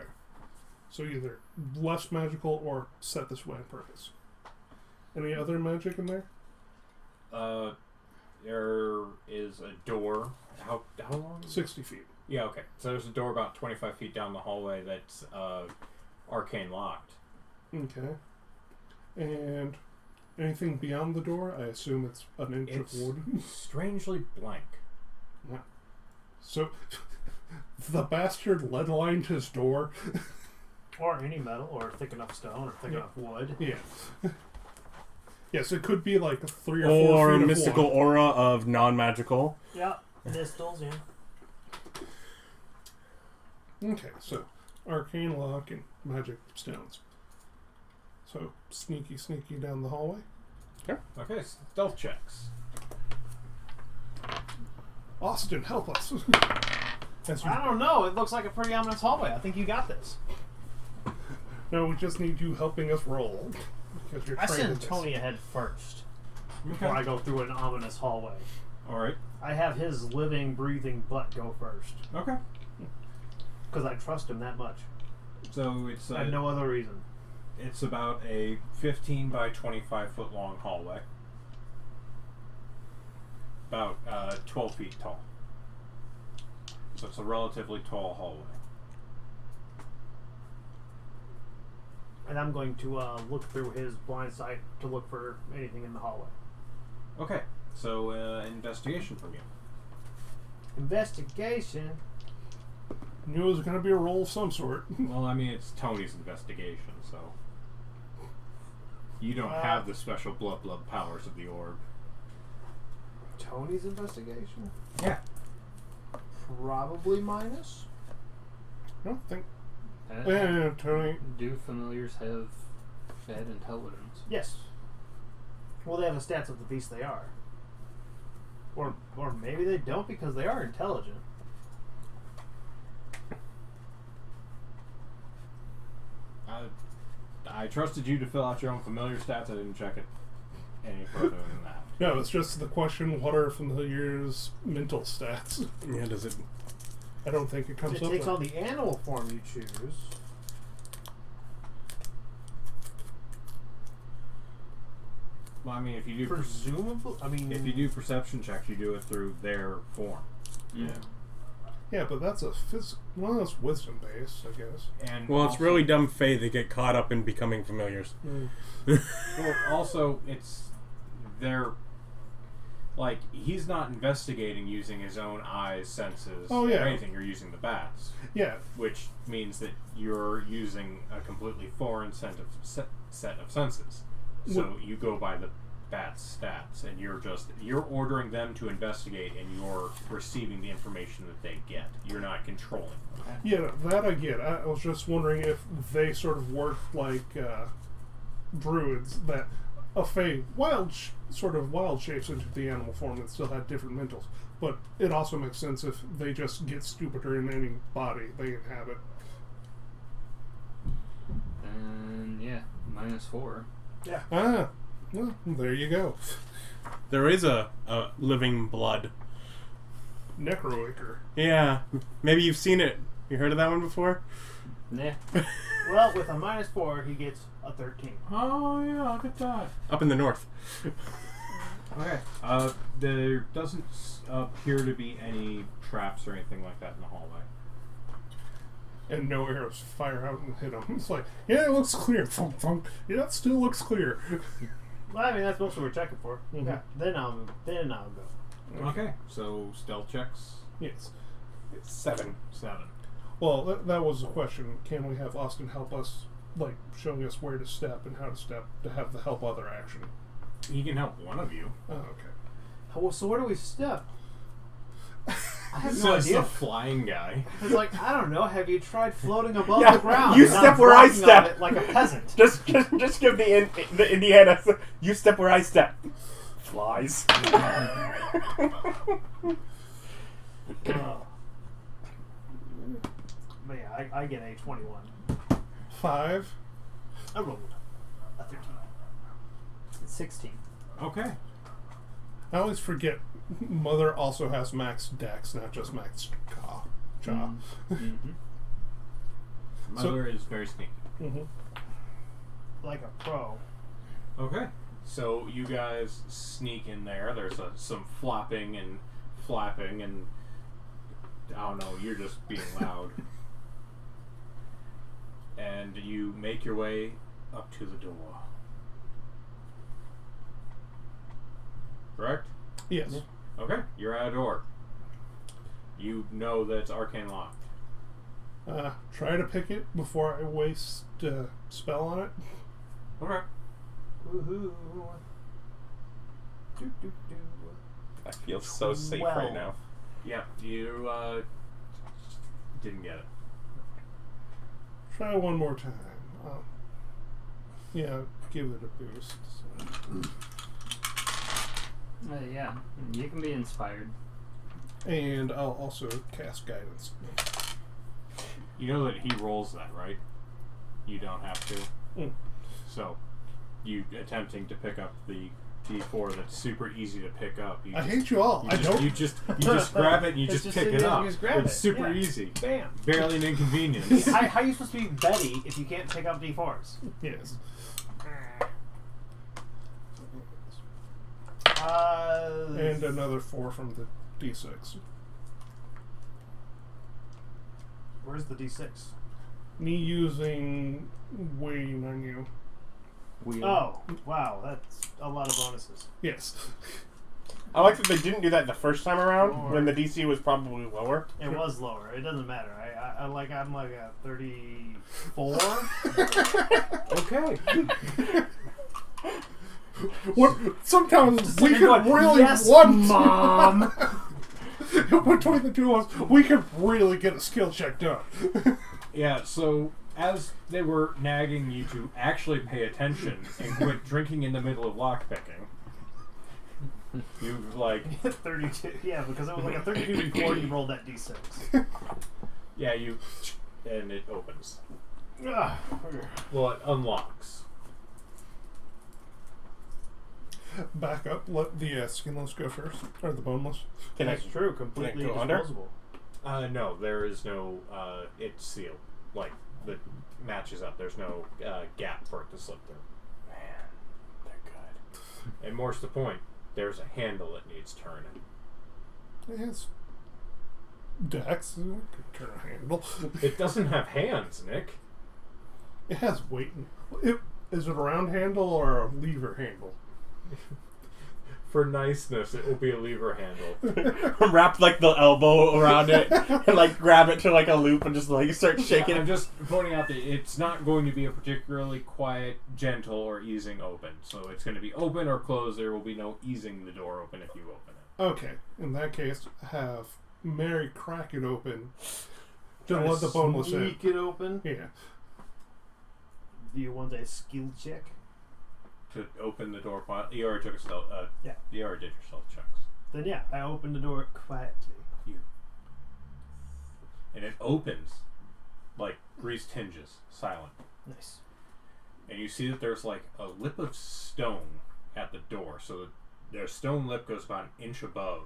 So either less magical or set this way on purpose. Any other magic in there? There is a door. How long? 60 feet. Yeah, okay. So there's a door about 25 feet down the hallway that's arcane locked. Okay. And anything beyond the door? I assume it's an inch It's of wood. strangely blank. So the bastard lead-lined his door. Or any metal, or thick enough stone, or thick enough wood. Yeah. Yes, it could be like 3 or 4 Or feet of mystical wood. aura of non-magical. Yeah, distils, yeah. Okay, so arcane lock and magic stones. So sneaky down the hallway. Okay, stealth checks. Austin, help us. As you, I don't know. It looks like a pretty ominous hallway. I think you got this. no, we just need you helping us roll. Because you're I trained in send this. Tony ahead first before I go through an ominous hallway. All right. I have his living, breathing butt go first Okay. because I trust him that much. So it's I have no other reason. it's about a 15 by 25 foot long hallway. About 12 feet tall. So it's a relatively tall hallway. And I'm going to look through his blind sight to look for anything in the hallway. Okay. So, investigation from you. Investigation. Knew it was going to be a roll of some sort. Well, I mean, it's Tony's investigation, so you don't have the special blood powers of the orb. Tony's investigation? Yeah. Probably minus. I don't think. Uh, Yeah, Tony. Do familiars have bad intelligence? Yes. Well, they have the stats of the beast they are. Or maybe they don't because they are intelligent. I trusted you to fill out your own familiar stats. I didn't check it any further than that. No, it's just the question: what are familiars' mental stats? Yeah, does it? I don't think it comes It up. takes with- on the animal form you choose. Well, I mean, if you do Presumably, I mean, if you do perception checks, you do it through their form. Yeah. Yeah, but that's a well, that's wisdom based, I guess. And Well, it's also- really dumb Fae that get caught up in becoming familiars. Well, also, it's their. Like, he's not investigating using his own eyes, senses, Oh, yeah. or anything. You're using the bats, Yeah, which means that you're using a completely foreign set of senses. So you go by the bat's stats, and you're ordering them to investigate, and you're receiving the information that they get. You're not controlling them. yeah, that I get. I was just wondering if they sort of work like druids, that a Fae sort of wild shapes into the animal form that still had different mentals. But it also makes sense if they just get stupider in any body they inhabit. And yeah, -4. Ah, well, there you go. There is a living blood. Necroaker. Yeah, maybe you've seen it. You heard of that one before? Yeah. well, with a -4, he gets a 13. Oh yeah, look at that. Up in the north. Okay. There doesn't appear to be any traps or anything like that in the hallway. And no arrows fire out and hit him. It's like, yeah, it looks clear. Thunk, thunk. Yeah, it still looks clear. Well, I mean, that's what we're checking for. Mhm. Yeah. Then I'll go. Okay. So stealth checks. Yes. It's 7. 7. Well, that was the question. Can we have Austin help us, like, showing us where to step and how to step to have the help other action? He can help one of you. Oh, okay. Well, so where do we step? I have no Says the idea. flying guy. It's like, I don't know. Have you tried floating above Yeah, the ground? you and not step where I walking on step. it like a peasant. Just give the Indiana. You step where I step. Flies. But yeah, I get a 21. 5. I rolled a 13. 16. Okay. I always forget Mother also has max dex, not just max jaw. Mm-hmm. Mother is very sneaky. Mm-hmm. Like a pro. Okay. So you guys sneak in there. There's some flopping and flapping, and I don't know. You're just being loud. And you make your way up to the door. Correct? Yes. Okay. You're at a door. You know that it's arcane locked. Try to pick it before I waste spell on it. Okay. Woohoo. Do, do, do. I feel so safe right now. Yeah. You didn't get it. Try one more time. Yeah, give it a boost. So. Yeah, you can be inspired. And I'll also cast guidance. You know that he rolls that, right? You don't have to. Mm. So, you attempting to pick up the D4 that's super easy to pick up. I hate you all. You just grab it and you It's just just pick sitting it there, up. you just grab It's it. super Yeah. easy. Bam. Barely an inconvenience. How are you supposed to be Betty if you can't pick up D4s? Yes. And another 4 from the D6. Where's the D6? Me using waiting on you. Oh, wow, that's a lot of bonuses. Yes. I like that they didn't do that the first time around Or- when the DC was probably lower. It was lower. It doesn't matter. I'm like a 34. Okay. Sometimes we You're can going, really yes, one Mom. between the two of us, we could really get a skill check done. Yeah, so as they were nagging you to actually pay attention and quit drinking in the middle of lockpicking, you like 32. Yeah, because it was like a 32 before you rolled that d6. yeah you and it opens. Ah, Well, it unlocks. Back up. Let the skinless go first, or the boneless. Can I? That's true. Completely go under? disposable. No, there is no. It's sealed. Like the matches up. There's no gap for it to slip through. Man, they're good. And more's to the point, there's a handle that needs turning. It has Dex. It could turn a handle. It doesn't have hands, Nick. It has weight. Is it a round handle or a lever handle? For niceness, it will be a lever handle. Wrap like the elbow around it and like grab it to like a loop and just like start shaking I'm it. just pointing out that it's not going to be a particularly quiet, gentle, or easing open. So it's going to be open or closed. There will be no easing the door open if you open it. Okay. In that case, have Mary crack it open to Try to let the boneless in. Sneak it open. Yeah. Do you want a skill check? To open the door, you already took a stealth. Yeah. You already did your stealth checks. Then yeah, I open the door quietly. And it opens like greased hinges, silent. Nice. And you see that there's like a lip of stone at the door. So the stone lip goes about an inch above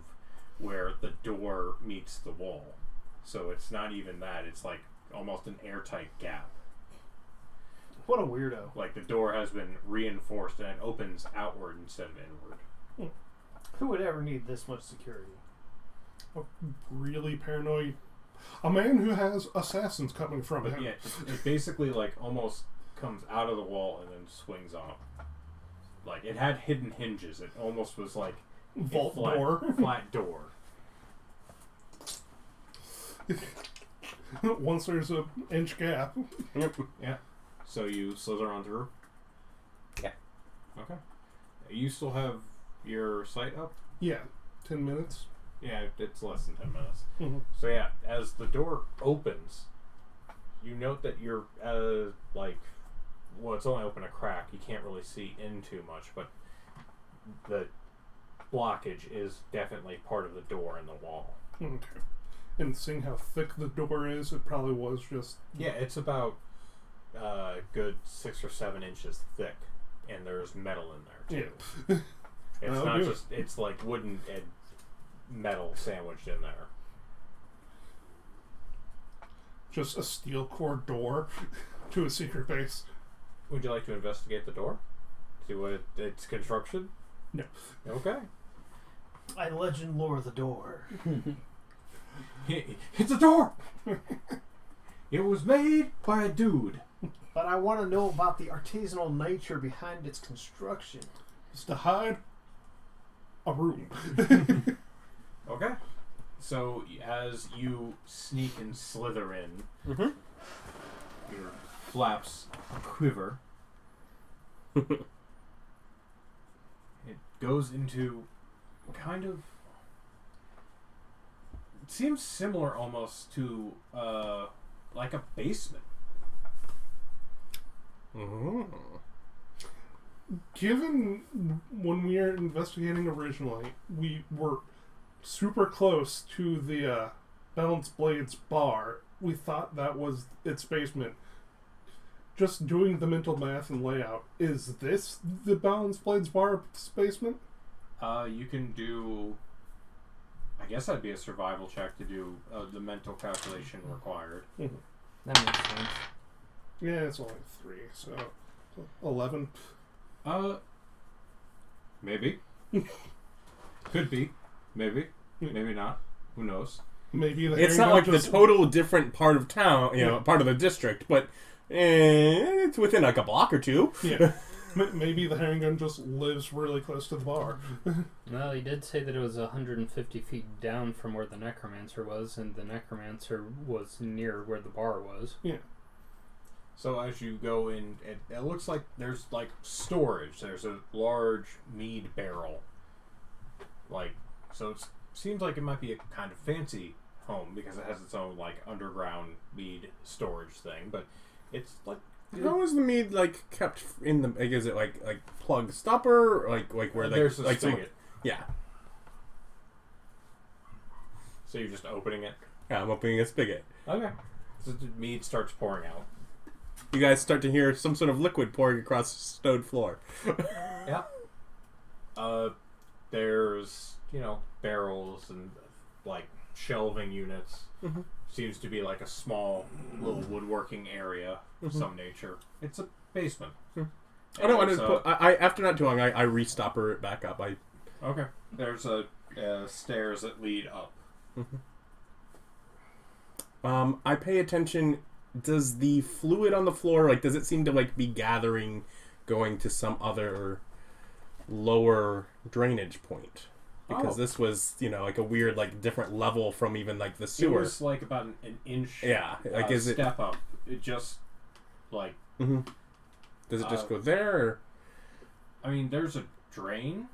where the door meets the wall. So it's not even that. It's like almost an airtight gap. What a weirdo. Like the door has been reinforced and it opens outward instead of inward. Who would ever need this much security? Really paranoid. A man who has assassins coming from But him. yeah, it basically like almost comes out of the wall and then swings off. Like it had hidden hinges. It almost was like a Vault flat, door. flat door. Once there's an inch gap. Yeah. So you slither on through? Yeah. Okay. You still have your sight up? Yeah. 10 minutes. Yeah, it's less than 10 minutes. Mm-hmm. So yeah, as the door opens, you note that you're well, it's only open a crack. You can't really see in too much, but the blockage is definitely part of the door and the wall. Okay. And seeing how thick the door is, it probably was just... Yeah, it's about good 6 or 7 inches thick, and there's metal in there too. Yeah. It's That'll not do it. just, it's like wooden and metal sandwiched in there. Just a steel core door to a secret base. Would you like to investigate the door? See what its construction? No. Okay. I legend lore the door. It's a door! It was made by a dude. But I want to know about the artisanal nature behind its construction. It's to hide a room. Okay. So as you sneak and slither in, Mm-hmm. your flaps quiver. It goes into kind of... It seems similar almost to like a basement. Mm-hmm. Given when we were investigating originally, we were super close to the Balance Blades bar. We thought that was its basement. Just doing the mental math and layout, is this the Balance Blades bar basement? You can do... I guess that'd be a survival check to do the mental calculation required. That makes sense. Yeah, it's only 3, so 11. Maybe. Could be. Maybe. Maybe not. Who knows? Maybe the It's not hangout like just- the total different part of town, part of the district, but it's within like a block or two. Yeah. Maybe the handgun just lives really close to the bar. Well, he did say that it was 150 feet down from where the necromancer was, and the necromancer was near where the bar was. Yeah. So as you go in, it looks like there's like storage. There's a large mead barrel. Like, so it seems like it might be a kind of fancy home because it has its own like underground mead storage thing. But it's like, How is the mead like kept in the? Like, is it like plug stopper? Or like where there's a like spigot. Yeah. So you're just opening it. Yeah, I'm opening a spigot. Okay. So the mead starts pouring out. You guys start to hear some sort of liquid pouring across the stone floor. Yeah. There's, barrels and, like, shelving units. Mhm. Seems to be, like, a small little woodworking area of some nature. It's a basement. I don't want to I after not too long, I restopper it back up. Okay. There's stairs that lead up. I pay attention. Does the fluid on the floor, like, does it seem to, like, be gathering, going to some other lower drainage point? Because this was, like, a weird, like, different level from even, like, the sewer. It was, like, about an inch Yeah. Like, is it... step up. It just, like... Does it just go there, or... I mean, there's a drain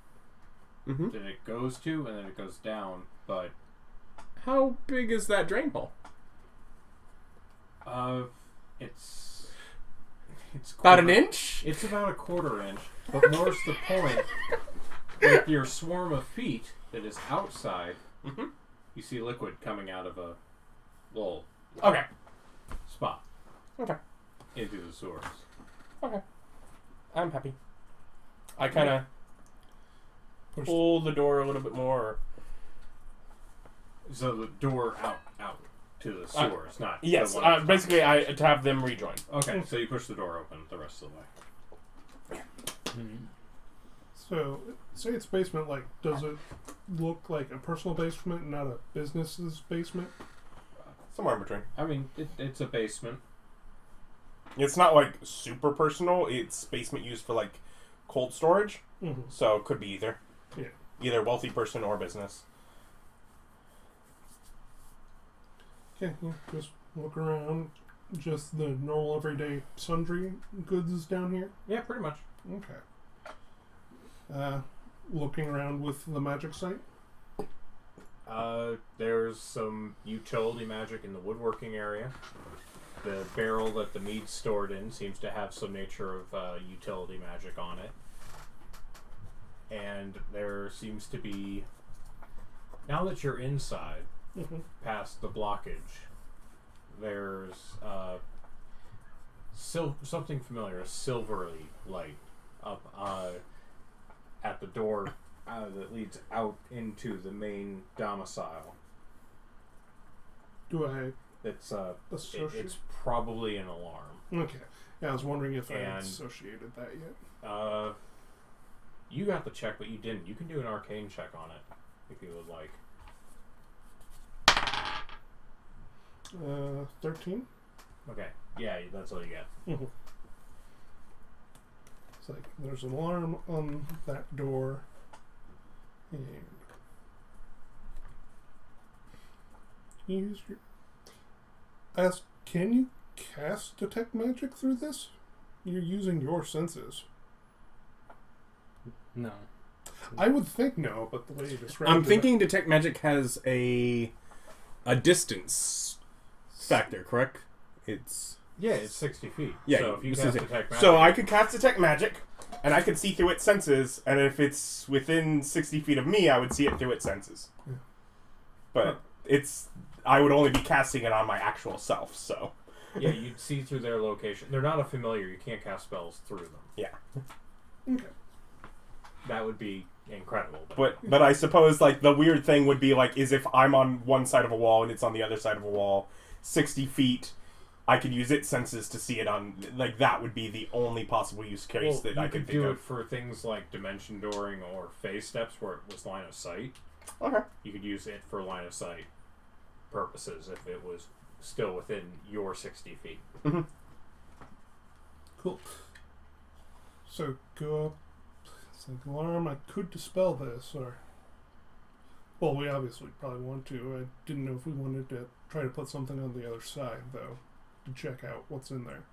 that it goes to, and then it goes down, but... How big is that drain hole? It's about an inch? It's about a quarter inch. But more's the point, with your swarm of feet that is outside, you see liquid coming out of a little spot. Okay. Into the sewers. Okay. I'm happy. I kind of pull the door a little bit more. So the door out to the sewers, not... Yes, basically I have them rejoin. Okay, so you push the door open the rest of the way. So, say it's basement, like, does it look like a personal basement and not a business's basement? Somewhere in between. I mean, it's a basement. It's not, like, super personal. It's basement used for, like, cold storage. So it could be either. Yeah. Either wealthy person or business. Okay, yeah, just look around. Just the normal everyday sundry goods down here? Yeah, pretty much. Okay. Looking around with the magic site? There's some utility magic in the woodworking area. The barrel that the mead's stored in seems to have some nature of utility magic on it. And there seems to be... Now that you're inside... past the blockage, there's something familiar, a silvery light up at the door that leads out into the main domicile. Do I... It's associate? it's probably an alarm. Okay. Yeah, I was wondering if I had associated that yet. You got the check, but you didn't. You can do an arcane check on it if you would like. 13? Okay. Yeah, that's all you get. It's like, there's an alarm on that door. And... use your... Ask, can you cast detect magic through this? You're using your senses. No. I would think no, but the way you described I'm thinking detect magic has a distance factor, correct? It's 60 feet. Yeah, so if you cast detect magic, so I could cast detect magic, and I could see through its senses, and if it's within 60 feet of me, I would see it through its senses. Yeah. But I would only be casting it on my actual self, so... Yeah, you'd see through their location. They're not a familiar. You can't cast spells through them. Yeah. Okay. That would be incredible. But I suppose, like, the weird thing would be, like, is if I'm on one side of a wall and it's on the other side of a wall, 60 feet, I could use its senses to see it on... Like, that would be the only possible use case that I could think do of. it for things like dimension dooring or phase steps where it was line of sight. Okay. You could use it for line of sight purposes if it was still within your 60 feet. Cool. So go up. It's like, alarm, I could dispel this, or... Well, we obviously probably want to. I didn't know if we wanted to try to put something on the other side, though, to check out what's in there.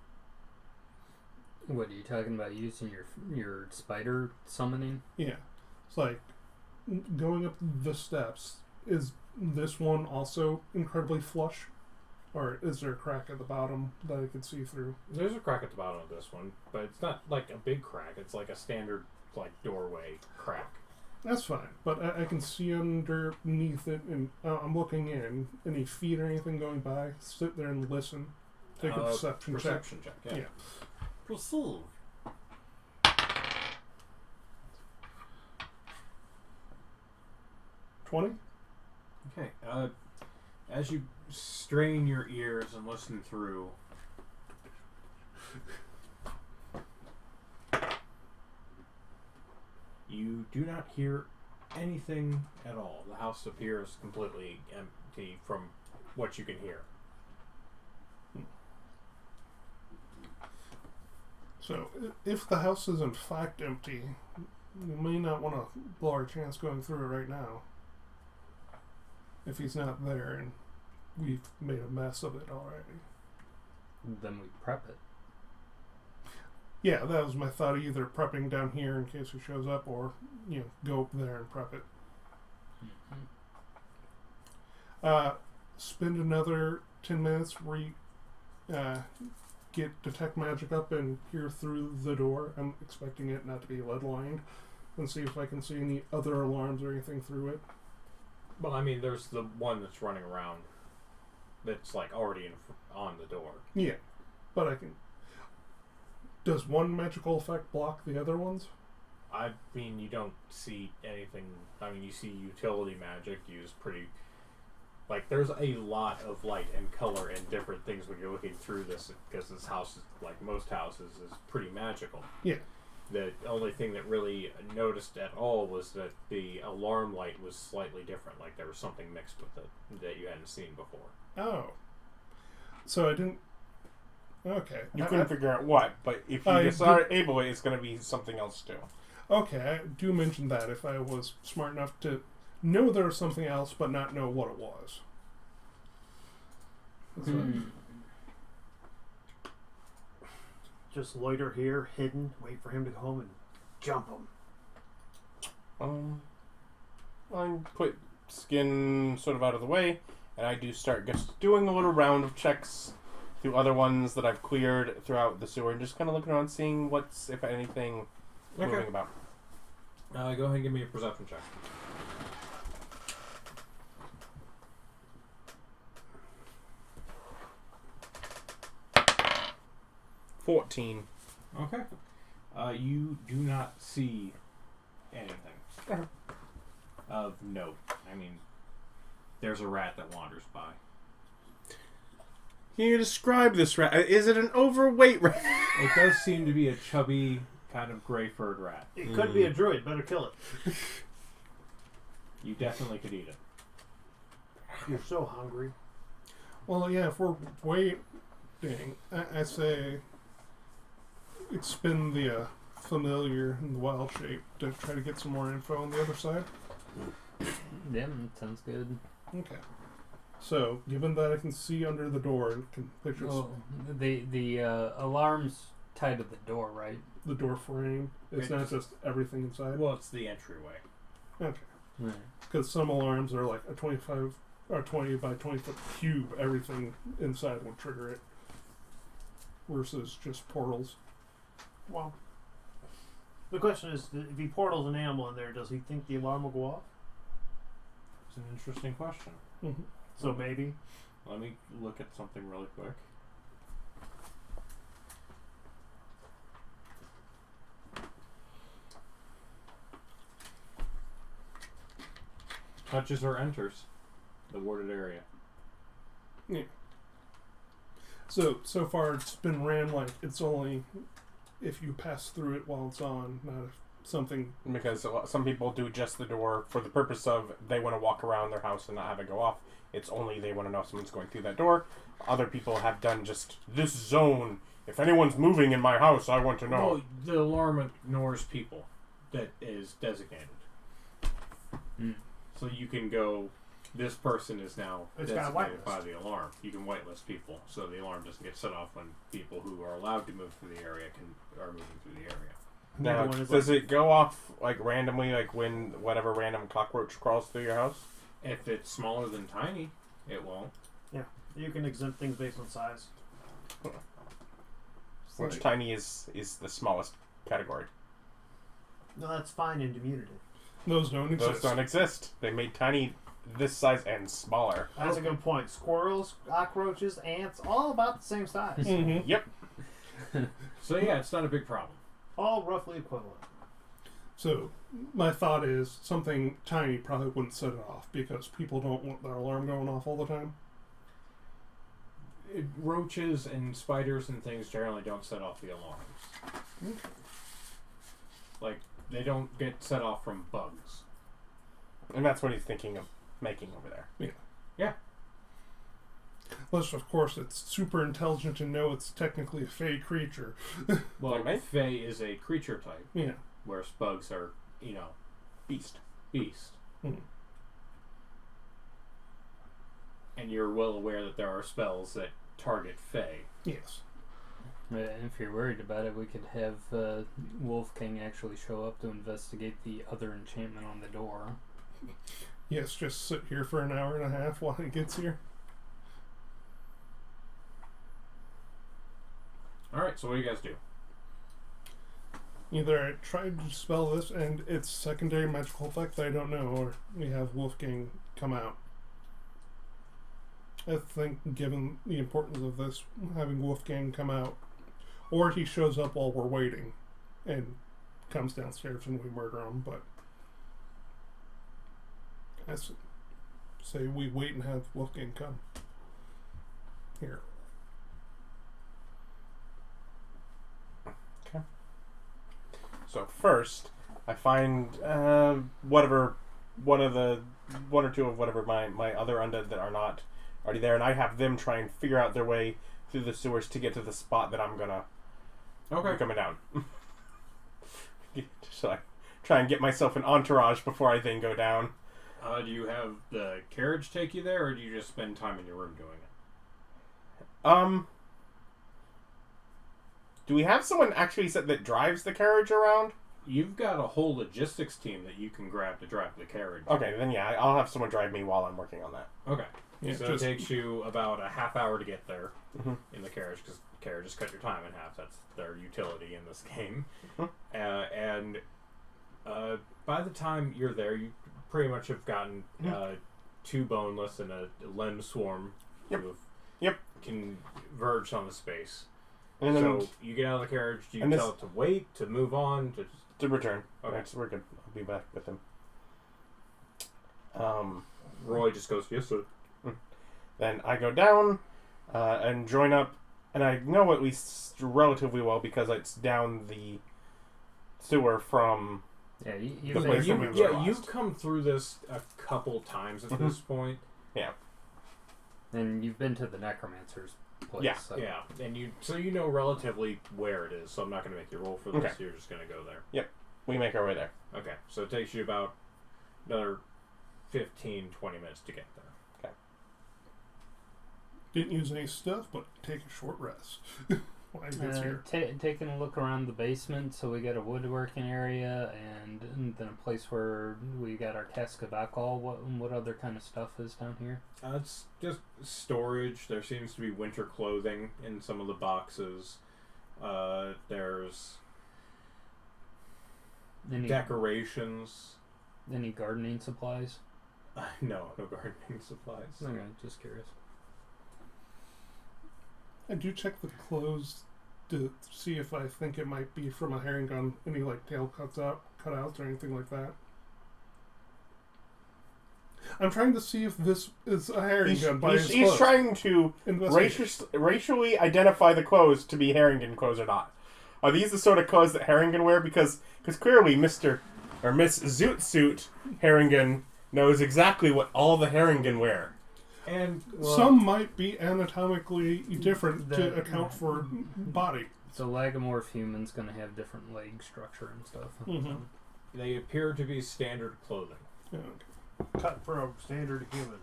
What are you talking about? Using your spider summoning? Yeah. It's like, going up the steps, is this one also incredibly flush? Or is there a crack at the bottom that I could see through? There's a crack at the bottom of this one, but it's not like a big crack. It's like a standard like doorway crack. That's fine, but I can see underneath it, and I'm looking in. Any feet or anything going by? Sit there and listen. Take a perception check. Yeah. Proceed. 20? Okay. As you strain your ears and listen through, you do not hear anything at all. The house appears completely empty from what you can hear. So, if the house is in fact empty, we may not want to blow our chance going through it right now. If he's not there and we've made a mess of it already. Then we prep it. Yeah, that was my thought. Either prepping down here in case he shows up, or go up there and prep it. Spend another 10 minutes. Get detect magic up and peer through the door. I'm expecting it not to be lead lined, and see if I can see any other alarms or anything through it. Well, I mean, there's the one that's running around. That's like already on the door. Yeah, but I can. Does one magical effect block the other ones? I mean, you don't see anything. I mean, you see utility magic used pretty. Like, there's a lot of light and color and different things when you're looking through this, because this house, like most houses, is pretty magical. Yeah. The only thing that really noticed at all was that the alarm light was slightly different. Like, there was something mixed with it that you hadn't seen before. Oh. So I didn't... Okay. You couldn't figure out what, but if you decide able, it's going to be something else too. Okay, I do mention that if I was smart enough to know there was something else, but not know what it was. Just loiter here, hidden, wait for him to come and jump him. I put Skin sort of out of the way, and I do start just doing a little round of checks through other ones that I've cleared throughout the sewer, and just kind of looking around, seeing what's, if anything, moving about. Go ahead and give me a perception check. $14. Okay. You do not see anything of note. I mean, there's a rat that wanders by. Can you describe this rat? Is it an overweight rat? It does seem to be a chubby, kind of gray-furred rat. It could be a druid. Better kill it. You definitely could eat it. You're so hungry. Well, yeah, if we're waiting, I say expend the familiar and the wild shape to try to get some more info on the other side. Yeah, that sounds good. Okay. So, given that I can see under the door and can picture The alarm's tied to the door, right? the door frame, it's not just everything inside. Well, it's the entryway. Okay. Right. Because some alarms are like a 25 or 20 by 20 foot cube. Everything inside would trigger it, versus just portals. Well, the question is, if he portals an animal in there, does he think the alarm will go off? It's an interesting question. Mm-hmm. So maybe. Let me look at something really quick. Touches or enters the warded area. Yeah. So far it's been ran like it's only if you pass through it while it's on, not if something. Because some people do just the door for the purpose of they want to walk around their house and not have it go off. It's only they want to know if someone's going through that door. Other people have done just this zone if anyone's moving in my house, I want to know. Well, the alarm ignores people that is designated. So you can go, this person is now It's got a designated whitelist. by the alarm. You can whitelist people, so the alarm doesn't get set off when people who are allowed to move through the area are moving through the area. Now, Everyone is does it go off like randomly, like when whatever random cockroach crawls through your house? If it's smaller than tiny, it won't. Yeah, you can exempt things based on size. It's Which like- tiny is the smallest category? No, that's fine in diminutive. Those don't exist. Those don't exist. They made tiny this size and smaller. That's a good point. Squirrels, cockroaches, ants, all about the same size. Mm-hmm. Yep. So yeah, it's not a big problem. All roughly equivalent. So my thought is something tiny probably wouldn't set it off because people don't want their alarm going off all the time. Roaches and spiders and things generally don't set off the alarms. Like, they don't get set off from bugs. And that's what he's thinking of making over there. Unless, of course, it's super intelligent and know it's technically a fey creature. Well, Right. Fae is a creature type, Yeah. whereas bugs are, Beast. beast. Hmm. And you're well aware that there are spells that target Fae. Yes. If you're worried about it, we could have Wolfgang actually show up to investigate the other enchantment on the door. Yes, just sit here for an hour and a half while he gets here. Alright, so what do you guys do? Either I tried to spell this and it's secondary magical effect I don't know, or we have Wolfgang come out. I think, given the importance of this, having Wolfgang come out, or he shows up while we're waiting and comes downstairs and we murder him, but I say we wait and have Wolfgang come here. So first, I find one or two of whatever my other undead that are not already there, and I have them try and figure out their way through the sewers to get to the spot that I'm gonna be coming down. So I try and get myself an entourage before I then go down. Do you have the carriage take you there, or do you just spend time in your room doing it? Do we have someone actually that drives the carriage around? You've got a whole logistics team that you can grab to drive the carriage. Okay, then yeah, I'll have someone drive me while I'm working on that. Okay. Yeah, So it takes you about a half hour to get there in the carriage, because carriages cut your time in half. That's their utility in this game. And by the time you're there, you pretty much have gotten 2 boneless and a lem swarm who have converged on the space. And then So you get out of the carriage, do you and tell it to wait, to move on, to return. Okay. So we're good. I'll be back with him. Roy just goes, yes sir. Then I go down and join up, and I know at least relatively well because it's down the sewer from. Yeah, The you've place been, from Yeah, lost. you've come through this a couple times at this point. Yeah. and you've been to the necromancer's place. Yeah, so. Yeah, and you know relatively where it is, so I'm not going to make you roll for this. Okay. You're just going to go there. We make our way there. Okay, so it takes you about another 15, 20 minutes to get there. Didn't use any stuff, but take a short rest while he gets here. Taking a look around the basement, so we got a woodworking area and then a place where we got our cask of alcohol. What other kind of stuff is down here? It's just storage. There seems to be winter clothing in some of the boxes. There's Any decorations. any gardening supplies? No gardening supplies. Okay, just curious. I do check the clothes to see if I think it might be from a herring gun. Any tail cutouts or anything like that. I'm trying to see if this is a herring gun by his He's clothes. trying to Investigate. racially identify the clothes to be Harrington clothes or not. Are these the sort of clothes that Harrington wear? Because clearly Mr. or Miss Zoot Suit Harrington knows exactly what all the Harrington wear. And Some might be anatomically different to account for body. The lagomorph human's going to have different leg structure and stuff. Mm-hmm. they appear to be standard clothing. Yeah, Cut for a standard human.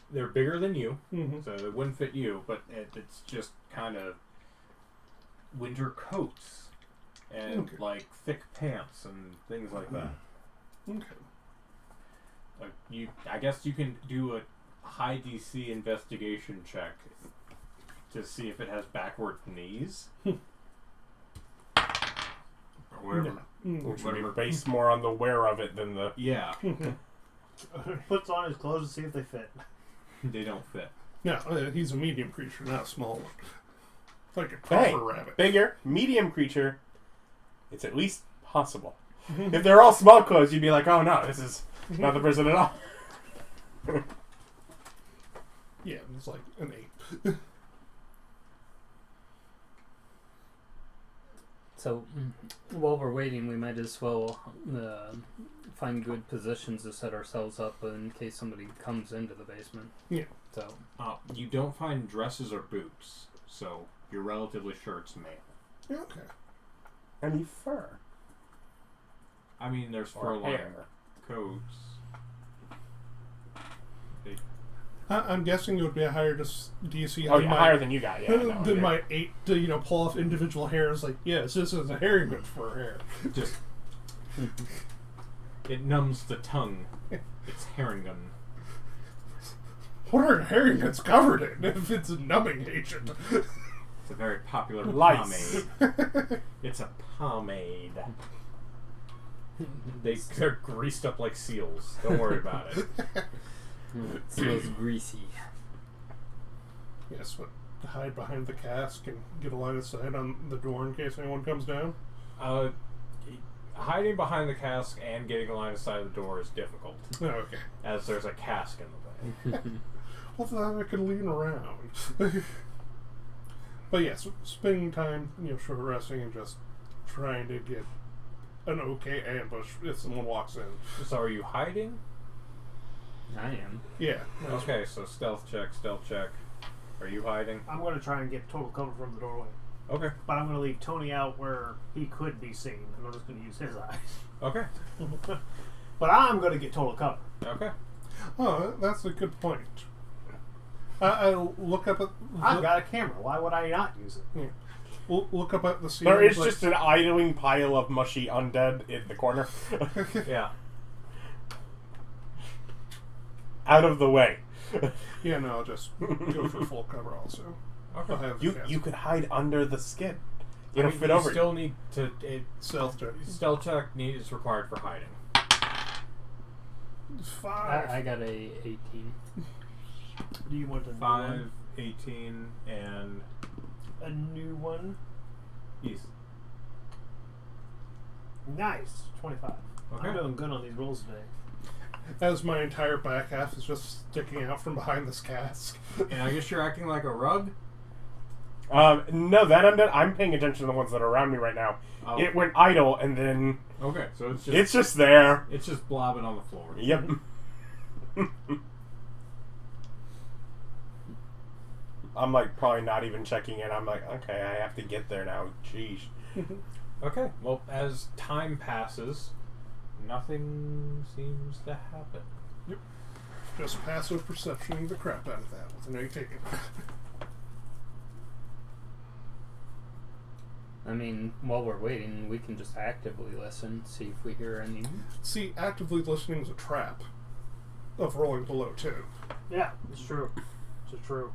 They're bigger than you, mm-hmm. so it wouldn't fit you. But it's just kind of winter coats and like thick pants and things like that. Okay. Like I guess you can do a high DC investigation check to see if it has backward knees. Or whatever. Which would be based more on the wear of it than the... Yeah. Puts on his clothes to see if they fit. They don't fit. No, he's a medium creature, not a small one. Like a proper rabbit. Bigger, medium creature. It's at least possible. If they're all small clothes, you'd be like, oh no, this is not the person at all. Yeah, it's like an ape. So, while we're waiting, we might as well find good positions to set ourselves up in case somebody comes into the basement. Yeah. So, You don't find dresses or boots, so you're relatively sure it's male. Yeah, okay. Any fur. I mean, there's Or fur-lined hair. coats. I'm guessing it would be a higher DC. Oh, yeah, higher than you got, yeah. No, than yeah. my 8 to pull off individual hairs. Like, yes, this is a hairy good for hair. Just it numbs the tongue. It's herringun. What are herringuns covered in if it's a numbing agent? It's a very popular Lice. pomade. It's a pomade. They're greased up like seals. Don't worry about it. it smells greasy. Yes, but hide behind the cask and get a line of sight on the door in case anyone comes down. Hiding behind the cask and getting a line of sight of the door is difficult, Oh, okay. as there's a cask in the way. Well, then I can lean around. But yes, spending time, short resting and just trying to get an okay ambush if someone walks in. So are you hiding? I am. Yeah. Okay, so stealth check. Are you hiding? I'm going to try and get total cover from the doorway. Okay. But I'm going to leave Tony out where he could be seen, and I'm just going to use his eyes. Okay. But I'm going to get total cover. Okay. Oh, that's a good point. I look up at... I've got a camera. Why would I not use it? Yeah. Look up at the scene. There is just an idling pile of mushy undead in the corner. Yeah. Out of the way. Yeah, no, I'll just go for full cover also. Okay. I'll have the You cask. could hide under the skin. You I don't mean, fit you over. still need to. Stealth check. Stealth check is required for hiding. 5. I got a 18. Do you want a new 5, one? 18, and A new one? yes. Nice. 25. Okay. I'm doing good on these rolls today. As my entire back half is just sticking out from behind this cask. And I guess you're acting like a rug. No, that undead. I'm paying attention to the ones that are around me right now. Oh. It went idle, and then Okay, so it's it's just there. blobbing on the floor. Yep. I'm like probably not even checking in. I'm like, okay, I have to get there now. Jeez. Okay. Well, as time passes, nothing seems to happen. Just passive perceptioning the crap out of that with an 18. I mean, while we're waiting, we can just actively listen, see if we hear any. See, actively listening is a trap of rolling below 2. Yeah, it's true. It's true.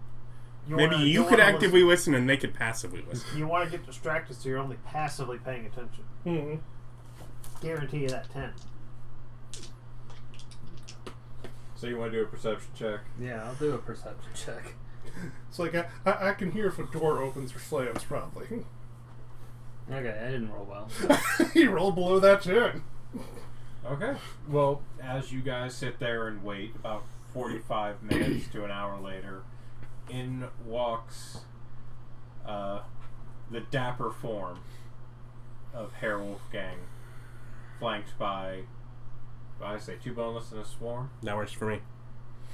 Maybe you could actively listen and they could passively listen. You want to get distracted so you're only passively paying attention. Mm-hmm. Guarantee you that 10. So you want to do a perception check? Yeah, I'll do a perception check. It's like, I can hear if a door opens or slams, probably. Okay, I didn't roll well. He rolled below that 10. Okay. Well, as you guys sit there and wait, about 45 minutes to an hour later, in walks the dapper form of Herr Wolfgang, flanked by, I say, 2 boneless and a swarm. That works for me.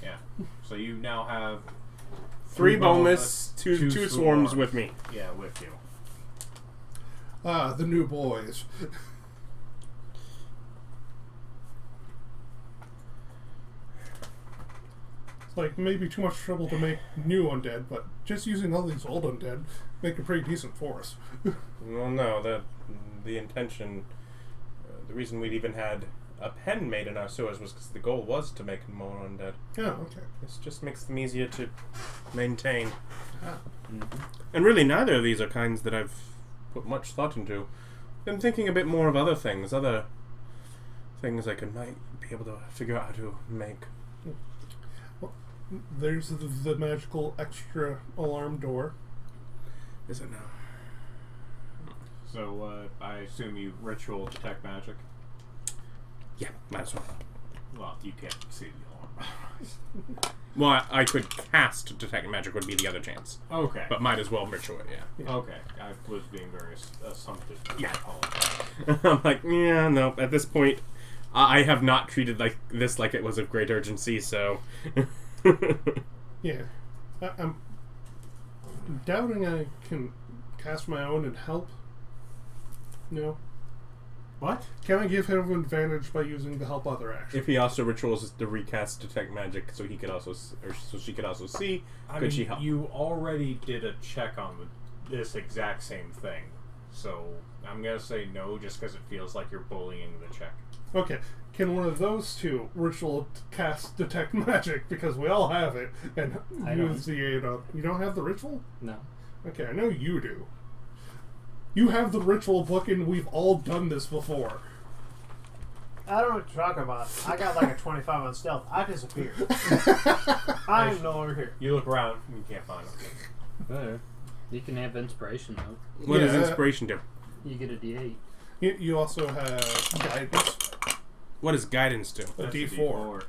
Yeah. So you now have 3 boneless, two swarms with me. Yeah, with you. Ah, the new boys. It's like maybe too much trouble to make new undead, but just using all these old undead make a pretty decent force. Well, no, the intention, the reason we'd even had a pen made in our sewers was because the goal was to make more undead. Oh, okay. This just makes them easier to maintain. Ah. Mm-hmm. And really, neither of these are kinds that I've put much thought into. Been thinking a bit more of other things I might be able to figure out how to make. There's the magical extra alarm door. Is it now? So I assume you ritual detect magic. Yeah, might as well. Well, you can't see the alarm. Well, I could cast detect magic would be the other chance, Okay. but might as well ritual it. Yeah. Okay. I was being very assumptive. Yeah. I apologize. I'm like, yeah, no. At this point, I have not treated this like it was of great urgency. So. Yeah. I'm doubting I can cast my own and help. No. What? Can I give him an advantage by using the help other action? If he also rituals the recast detect magic, so he could also, or so she could also see, could she help? You already did a check on this exact same thing, so I'm gonna say no, just because it feels like you're bullying the check. Okay. Can one of those two ritual cast detect magic, because we all have it, and I use the aid of... You don't have the ritual? No. Okay, I know you do. You have the ritual book, and we've all done this before. I don't know what you're talking about. I got like a 25 on stealth. I disappeared. I'm no longer here. You look around, and you can't find them. Better. You can have inspiration though. What does Yeah. inspiration do? You get a D8. You also have guidance, What does guidance do? a That's D4.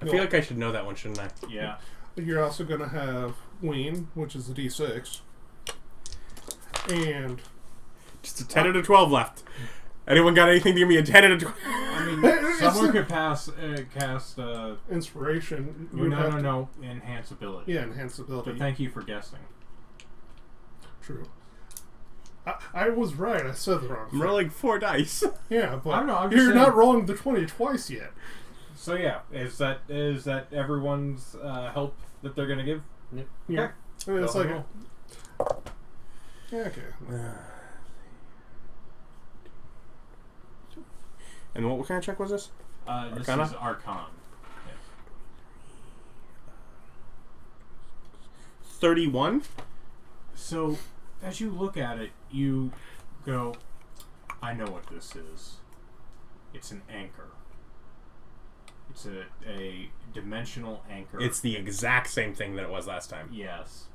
I feel like I should know that one, shouldn't I? Yeah. You're also going to have Ween, which is a D6. And... Just a 10 and a 12 left. Anyone got anything to give me a 10 and a 12? I mean, It's someone the- could cast. Inspiration. No, you'd no, have no, to- no. Enhance ability. Yeah, enhance ability. But thank you for guessing. True. I was right. I said the wrong I'm thing. rolling 4 dice. Yeah, but I don't know, I'm just you're saying- not rolling the 20 twice yet. So yeah, is that everyone's help that they're gonna give? Yeah. Okay. I mean, it's Go like... ahead. Yeah, okay. And what kind of check was this? This Arcana? is Arcana. 31? So, as you look at it, you go, I know what this is. It's an anchor. It's a dimensional anchor. It's the exact same thing that it was last time. Yes.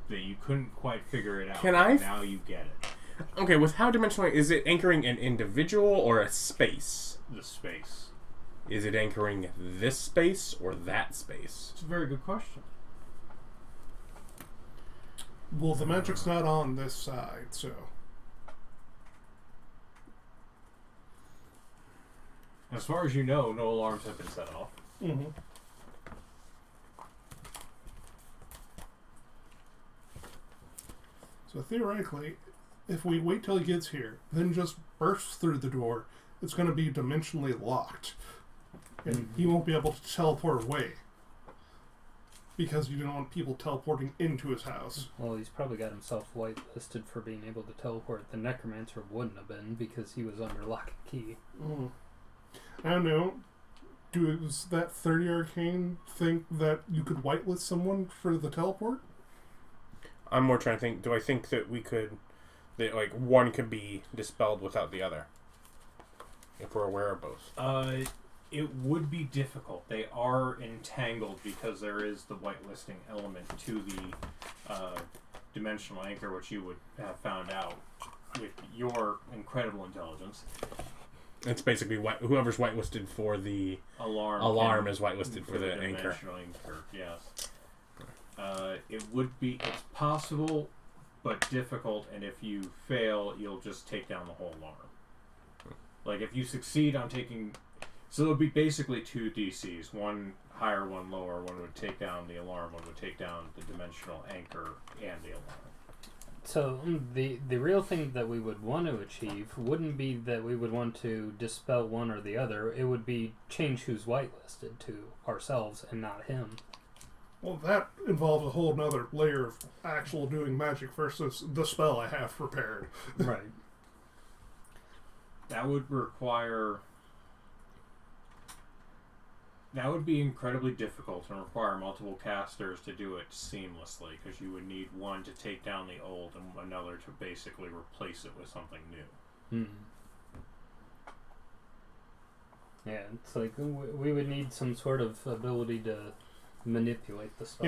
That you couldn't quite figure it out. Can but I now you get it. Okay, with how dimensional... Is it anchoring an individual or a space? The space. Is it anchoring this space or that space? It's a very good question. Well, the magic's not on this side, so... As far as you know, no alarms have been set off. Mm-hmm. So theoretically, if we wait till he gets here, then just bursts through the door, it's going to be dimensionally locked. And he won't be able to teleport away. Because you don't want people teleporting into his house. Well, he's probably got himself whitelisted for being able to teleport. The necromancer wouldn't have been because he was under lock and key. Mm. I don't know. Does that 30 arcane think that you could whitelist someone for the teleport? I'm more trying to think, do I think that we could... That, like, one could be dispelled without the other? If we're aware of both. It would be difficult. They are entangled because there is the whitelisting element to the dimensional anchor, which you would have found out with your incredible intelligence. It's basically whoever's whitelisted for the Alarm is whitelisted for the anchor. dimensional anchor. Yes. It's possible, but difficult, and if you fail, you'll just take down the whole alarm. Like, if you succeed on taking... So it would be basically 2 DCs. One higher, one lower. One would take down the alarm. One would take down the dimensional anchor and the alarm. So the real thing that we would want to achieve wouldn't be that we would want to dispel one or the other. It would be change who's whitelisted to ourselves and not him. Well, that involves a whole nother layer of actual doing magic versus the spell I have prepared. Right. That would require... That would be incredibly difficult and require multiple casters to do it seamlessly, because you would need one to take down the old and another to basically replace it with something new. Yeah, it's like we would need some sort of ability to manipulate the spell.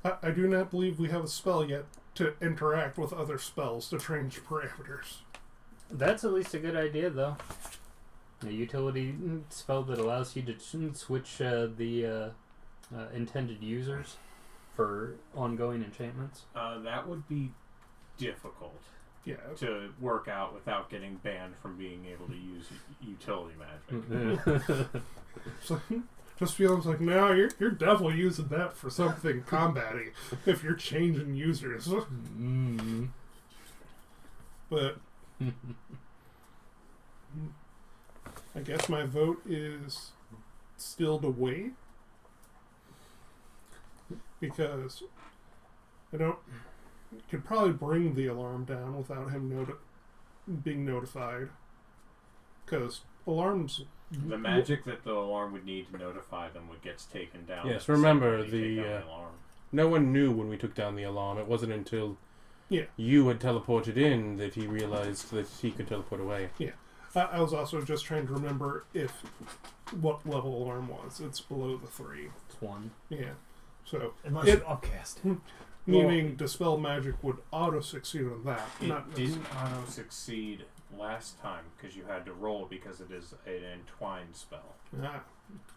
Yeah, I do not believe we have a spell yet to interact with other spells to change parameters. That's at least a good idea, though. A utility spell that allows you to switch the intended users for ongoing enchantments. That would be difficult to work out without getting banned from being able to use utility magic. So, just feels like, no, you're definitely using that for something combating if you're changing users. But I guess my vote is still to wait, because I could probably bring the alarm down without him being notified, because alarms... The magic that the alarm would need to notify them would get taken down. Yes, remember the alarm. No one knew when we took down the alarm. It wasn't until Yeah. you had teleported in that he realized that he could teleport away. Yeah. I was also just trying to remember what level alarm was. It's below the 3. It's 1. Yeah. So Unless you upcast. Meaning dispel magic would auto succeed on that. It didn't auto succeed last time because you had to roll because it is an entwined spell. Ah.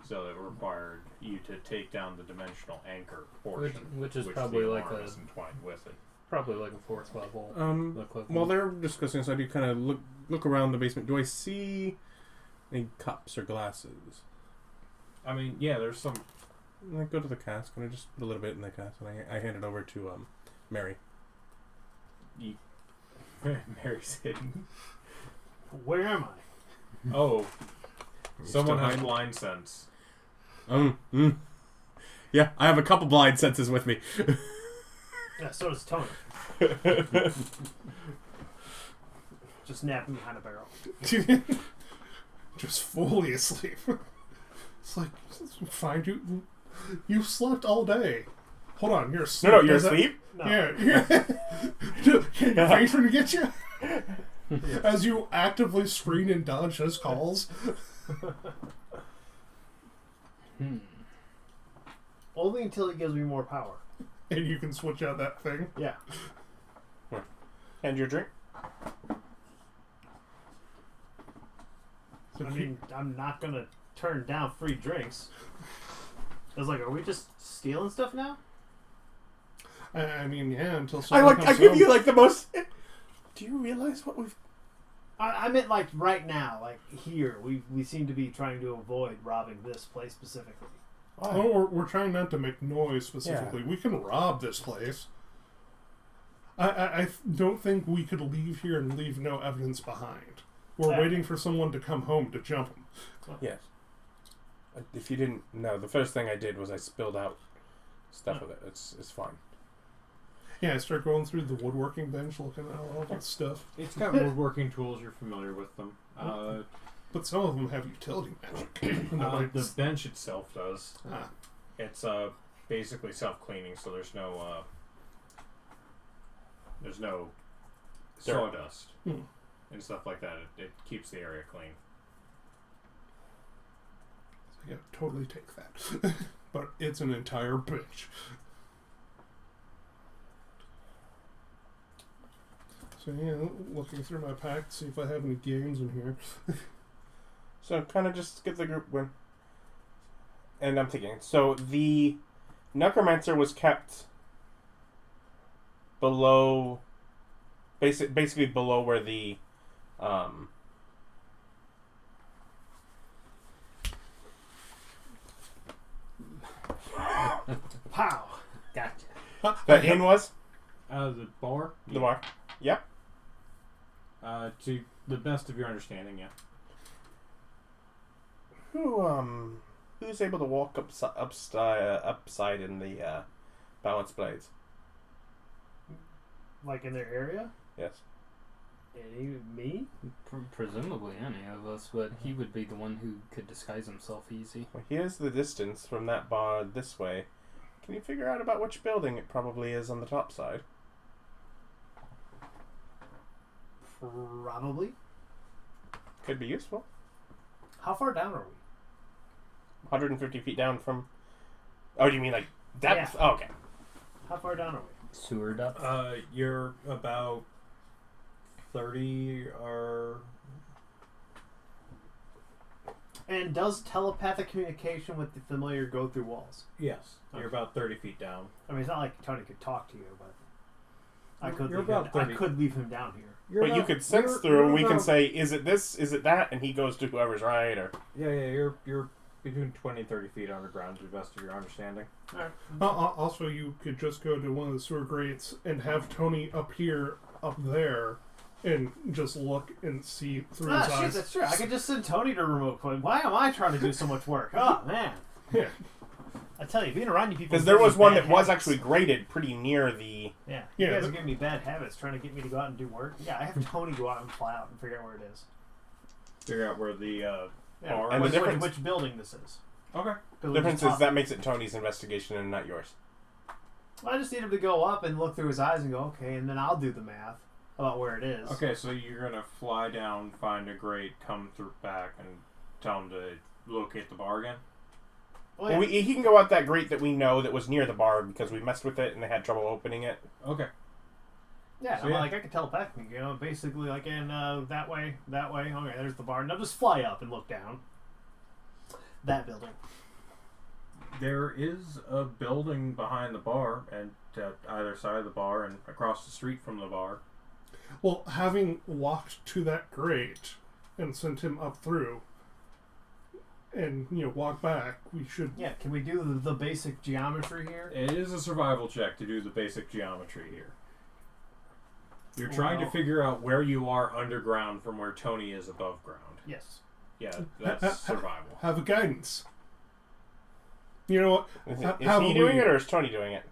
So it required you to take down the dimensional anchor portion, which is probably the like alarm is entwined with it. Probably like a 4th level. While they're discussing this, I do kind of look around the basement. Do I see any cups or glasses? I mean, yeah, there's some. I go to the cask and I just put a little bit in the cask and I hand it over to Mary. Mary's hidden. Where am I? Oh, someone has hiding? blind sense. Yeah, I have a couple blind senses with me. Yeah, so does Tony. Just napping behind a barrel. Just fully asleep. It's like, fine, you slept all day. Hold on, you're asleep. No, you're asleep? No. Yeah. Can your patron get you? As you actively screen and dodge his calls. Only until he gives me more power. And you can switch out that thing. Yeah. And your drink? I mean, I'm not gonna turn down free drinks. I was like, are we just stealing stuff now? I mean, yeah, until I someone comes give home. you like the most... Do you realize what we've... I meant like right now, like here. We seem to be trying to avoid robbing this place specifically. Oh, we're trying not to make noise specifically. Yeah. We can rob this place. I don't think we could leave here and leave no evidence behind. We're waiting for someone to come home to jump them. Yes. If you didn't know, the first thing I did was I spilled out stuff with it. It's fine. Yeah, I start going through the woodworking bench looking at all that stuff. It's got woodworking tools. You're familiar with them. But some of them have utility magic. The bench itself does. Ah. It's basically self-cleaning, so there's no sawdust and stuff like that. It keeps the area clean. I gotta totally take that. But it's an entire bench. So yeah, looking through my pack to see if I have any games in here. So kind of just get the group win. And I'm thinking, so the necromancer was kept below, basically below where the Pow. Gotcha. The inn was? The bar? The bar. Yep. To the best of your understanding, yeah. Who's able to walk upside in the balance blades? Like in their area? Yes. Me? Presumably any of us, but he would be the one who could disguise himself easy. Well, here's the distance from that bar this way. Can you figure out about which building it probably is on the top side? Probably. Could be useful. How far down are we? 150 feet down from... Oh, do you mean like depth? Yeah. Oh, okay. How far down are we? Sewer depth? You're about 30 or... And does telepathic communication with the familiar go through walls? Yes. You're Okay. about 30 feet down. I mean, it's not like Tony could talk to you, but I could. You're leave about him, I 30. could leave him down here. But you could sense through, and we can say, is it this, is it that, and he goes to whoever's right, or... Yeah, you're between 20 and 30 feet underground to the best of your understanding. Also, you could just go to one of the sewer grates and have Tony up here, up there, and just look and see through his Shit, eyes. that's true. I could just send Tony to remote play. Why am I trying to do so much work? Oh, man. Yeah. I tell you, being around you people... Because there was one that bad was habits. actually graded pretty near the... Yeah. Yeah, You guys but- are giving me bad habits, trying to get me to go out and do work. Yeah, I have Tony go out and fly out and figure out where it is. Figure out where the Yeah. bar And the is. difference- Which building this is. Okay. The difference is that makes it Tony's investigation and not yours. I just need him to go up and look through his eyes and go, okay, and then I'll do the math about where it is. Okay, so you're going to fly down, find a grate, come through back, and tell him to locate the bar again? Well, yeah. Well, he can go out that grate that we know that was near the bar because we messed with it and they had trouble opening it. Okay. Yeah, So, I'm yeah. like, I can telepathically, you know, basically, like, in that way. Okay, there's the bar. And I'll just fly up and look down. That building. There is a building behind the bar, and either side of the bar, and across the street from the bar. Well, having walked to that grate and sent him up through, and walk back, we should. Yeah, can we do the basic geometry here? It is a survival check to do the basic geometry here. You're trying to Well- figure out where you are underground from where Tony is above ground. Yes. Yeah, that's survival. Have a guidance. You know what? Is How he about doing we- it or is Tony doing it?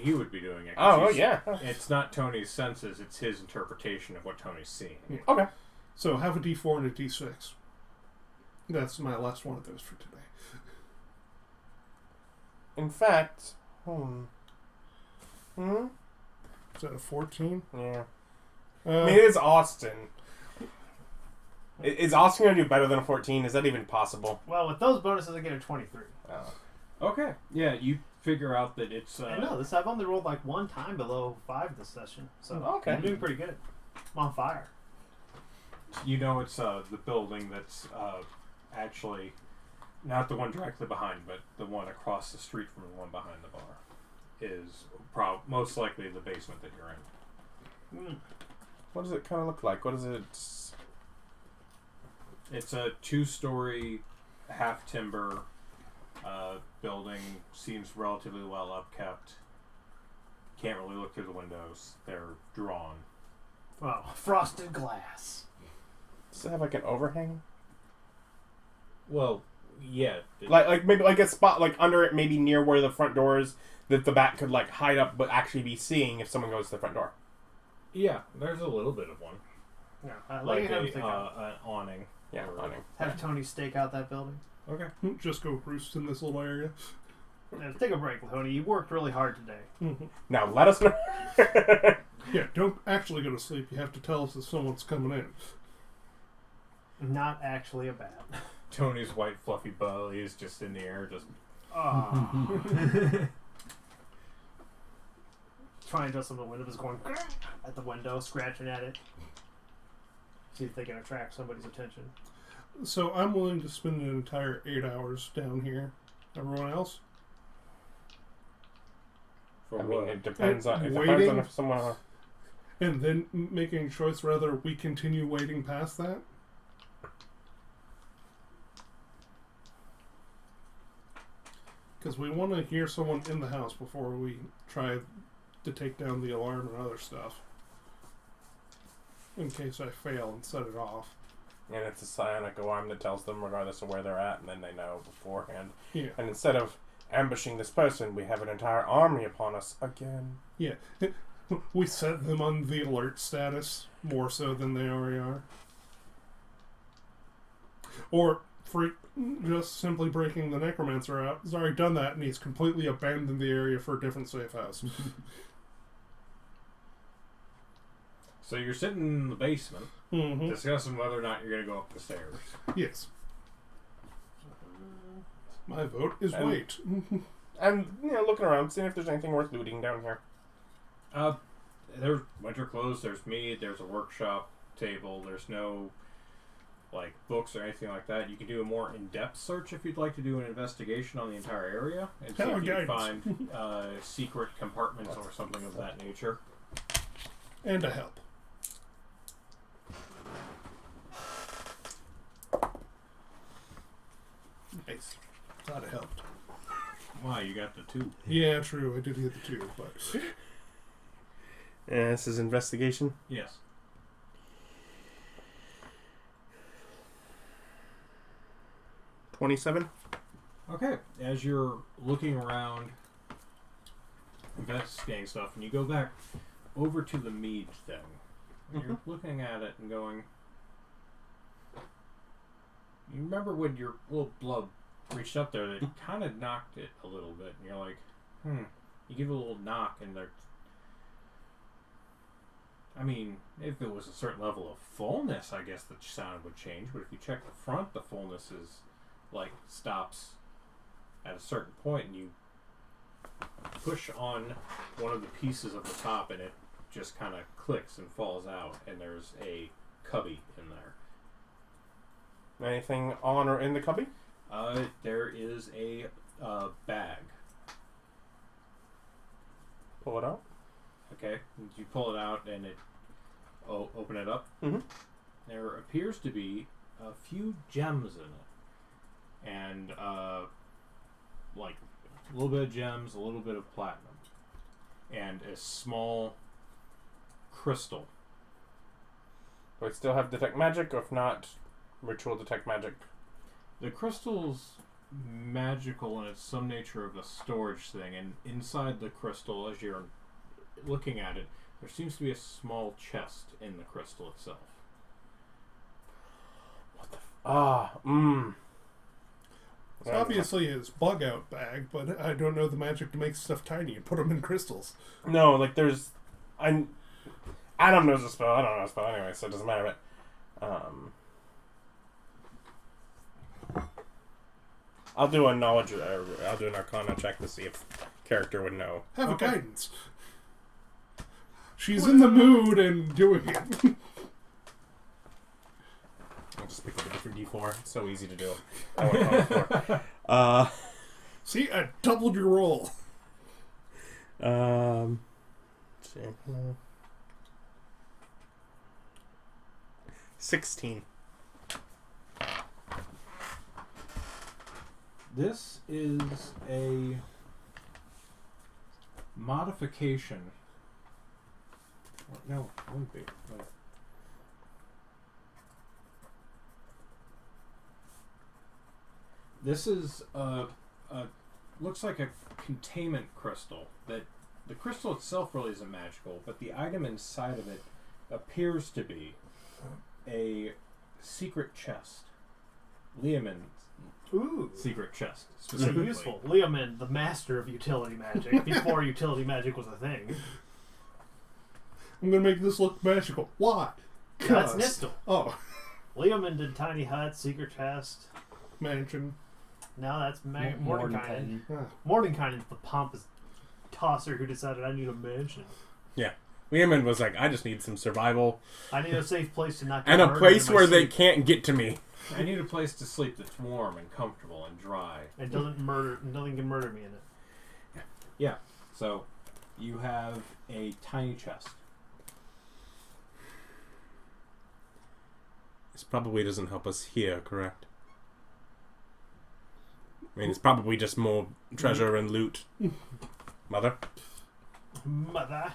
He would be doing it. 'cause Oh, he's- yeah. It's not Tony's senses, it's his interpretation of what Tony's seeing. Okay. So have a D4 and a D6. That's my last one of those for today. In fact, Is that a 14? Yeah. I mean, it is Austin. Is Austin going to do better than a 14? Is that even possible? Well, with those bonuses, I get a 23. Oh. Okay. Yeah, you figure out that it's... I know, I've only rolled like one time below 5 this session. So Okay. I'm doing pretty good. I'm on fire. You know it's the building that's actually not the one directly behind, but the one across the street from the one behind the bar is most likely the basement that you're in. What does it kind of look like? What is it? It's a 2-story, half timber building. Seems relatively well upkept. Can't really look through the windows. They're drawn. Well, frosted glass. Does it have like an overhang? Well, yeah. Like maybe like a spot like under it, maybe near where the front door is, that the bat could like hide up, but actually be seeing if someone goes to the front door. Yeah, there's a little bit of one. Yeah, Like have him think out. an awning. Yeah, Or- awning. Have Tony stake out that building. Okay. Just go roost in this little area. Yeah, take a break, Tony. You worked really hard today. Now let us know. Yeah, don't actually go to sleep. You have to tell us if someone's coming in. Not actually a bat. Tony's white fluffy belly is just in the air, just... Oh. Trying just on the window, just going at the window, scratching at it. See if they can attract somebody's attention. So I'm willing to spend an entire 8 hours down here. Everyone else? For I mean, what? it depends on Waiting? if someone. And then making a choice whether we continue waiting past that? Because we want to hear someone in the house before we try to take down the alarm and other stuff. In case I fail and set it off. And it's a psionic alarm that tells them regardless of where they're at, and then they know beforehand. Yeah. And instead of ambushing this person, we have an entire army upon us again. Yeah. We set them on the alert status more so than they already are. Or just simply breaking the necromancer out. He's already done that and he's completely abandoned the area for a different safe house. So you're sitting in the basement Mm-hmm. discussing whether or not you're going to go up the stairs. Yes. My vote is And- wait. And, looking around, seeing if there's anything worth looting down here. There's winter clothes, there's meat, there's a workshop table, there's no books or anything like that. You can do a more in-depth search if you'd like to do an investigation on the entire area and see if you can find secret compartments or something of that nature. And a help. Nice. Thought it helped. Why, you got the 2. Yeah, true. I did get the 2, but... Yeah, this is investigation. Yes. $27. Okay, as you're looking around, investigating stuff, and you go back over to the mead thing, you're looking at it and going, you remember when your little blood reached up there, that kind of knocked it a little bit, and you're like, you give it a little knock, and there, I mean, if it was a certain level of fullness, I guess the sound would change, but if you check the front, the fullness is, stops at a certain point, and you push on one of the pieces of the top, and it just kind of clicks and falls out, and there's a cubby in there. Anything on or in the cubby? There is a bag. Pull it out. Okay, and you pull it out, and it open it up. Mm-hmm. There appears to be a few gems in it, and a little bit of gems, a little bit of platinum, and a small crystal. Do I still have detect magic, or if not, ritual detect magic? The crystal's magical, and it's some nature of a storage thing, and inside the crystal, as you're looking at it, there seems to be a small chest in the crystal itself. What the It's obviously his bug out bag, but I don't know the magic to make stuff tiny and put them in crystals. No, there's... Adam knows a spell. I don't know a spell anyway, so it doesn't matter, but... I'll do a knowledge... I'll do an arcana check to see if character would know. Have a guidance. She's in the mood and doing it. I'll just pick up a different D4. It's so easy to do. I went on 4. See, I doubled your roll. Let's see. 16. This is a modification. No, it wouldn't be. Wait. This is looks like a containment crystal. That the crystal itself really isn't magical, but the item inside of it appears to be a secret chest. Leomin's Ooh. secret chest, So specifically. useful. Leomin, the master of utility magic, before utility magic was a thing. I'm going to make this look magical. Why? That's 'Cause- Nistel. Oh, Leomin did tiny hut, secret chest. mansion. Now that's Mordenkainen. Mordenkainen. Mordenkainen's the pompous tosser who decided I need a mansion. Leomin was like, I just need some survival I need a safe place to not get and a murdered place in my where they sleep. can't get to me. I need a place to sleep that's warm and comfortable and dry. And nothing can murder me in it. Yeah. So you have a tiny chest. This probably doesn't help us here, correct? I mean, it's probably just more treasure and loot. Mother? Mother.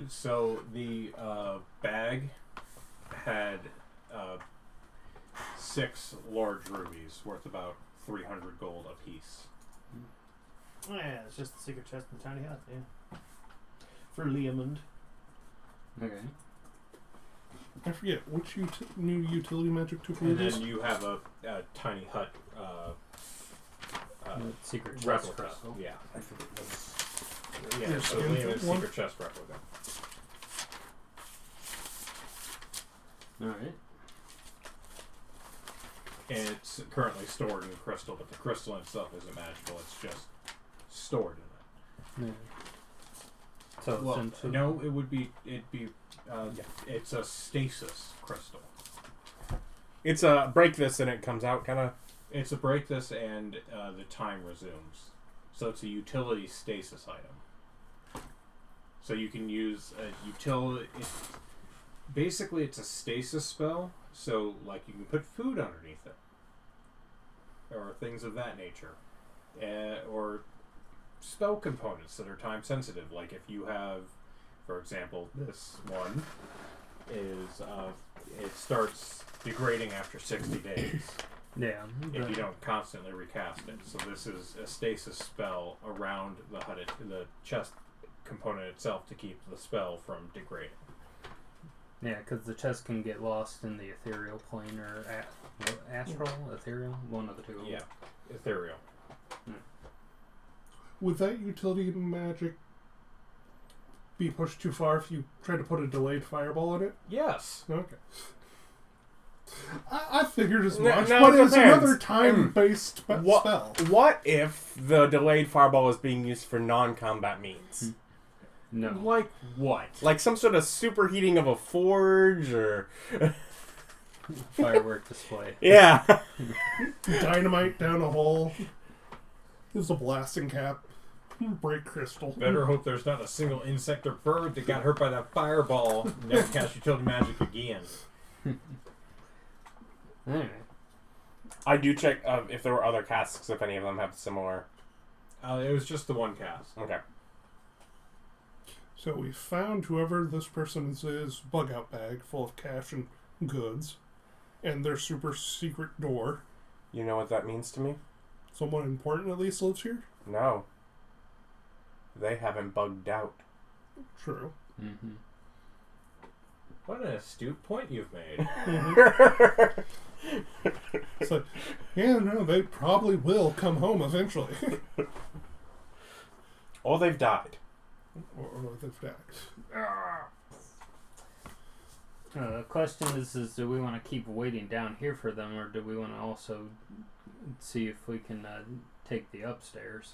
So the bag had 6 large rubies worth about 300 gold apiece. Oh, yeah, it's just the secret chest in the tiny hut, yeah. For Leomund. Okay. I forget which new utility magic took And this. then you have a tiny hut Secret chest replica. crystal. Yeah. I forget those. Yeah, There's so infant Leomund's one. secret chest replica. Alright. And it's currently stored in crystal, but the crystal itself isn't magical. It's just stored in it. Yeah. So Well, essentially, no, it'd be it's a stasis crystal. It's a break this and it comes out kind of. It's a break this and the time resumes. So it's a utility stasis item. So you can use a utility. Basically, it's a stasis spell. So, like, you can put food underneath it, or things of that nature, or spell components that are time sensitive. Like if you have, for example, this one is it starts degrading after 60 days. yeah. If you don't constantly recast it. So this is a stasis spell around the chest component itself to keep the spell from degrading. Yeah, because the chest can get lost in the ethereal plane or astral, ethereal, one of the two. Yeah, ethereal. Would that utility magic be pushed too far if you try to put a delayed fireball in it? Yes. Okay. I figured as No, much, no, but it it's depends. another time-based spell. What if the delayed fireball is being used for non-combat means? No. Like what? Like some sort of superheating of a forge or... Firework display. Yeah. Dynamite down a hole. There's a blasting cap. Break crystal. Better hope there's not a single insect or bird that got hurt by that fireball. Never cast utility magic again. Anyway. I do check if there were other casks, if any of them have similar... It was just the one cast. Okay. So we found whoever this person is bug out bag full of cash and goods, and their super secret door. You know what that means to me? Someone important at least lives here? No. They haven't bugged out. True. Mm-hmm. What an astute point you've made. It's like, yeah, no, they probably will come home eventually. Or they've died. or they've died. The question is do we want to keep waiting down here for them, or do we want to also see if we can take the upstairs?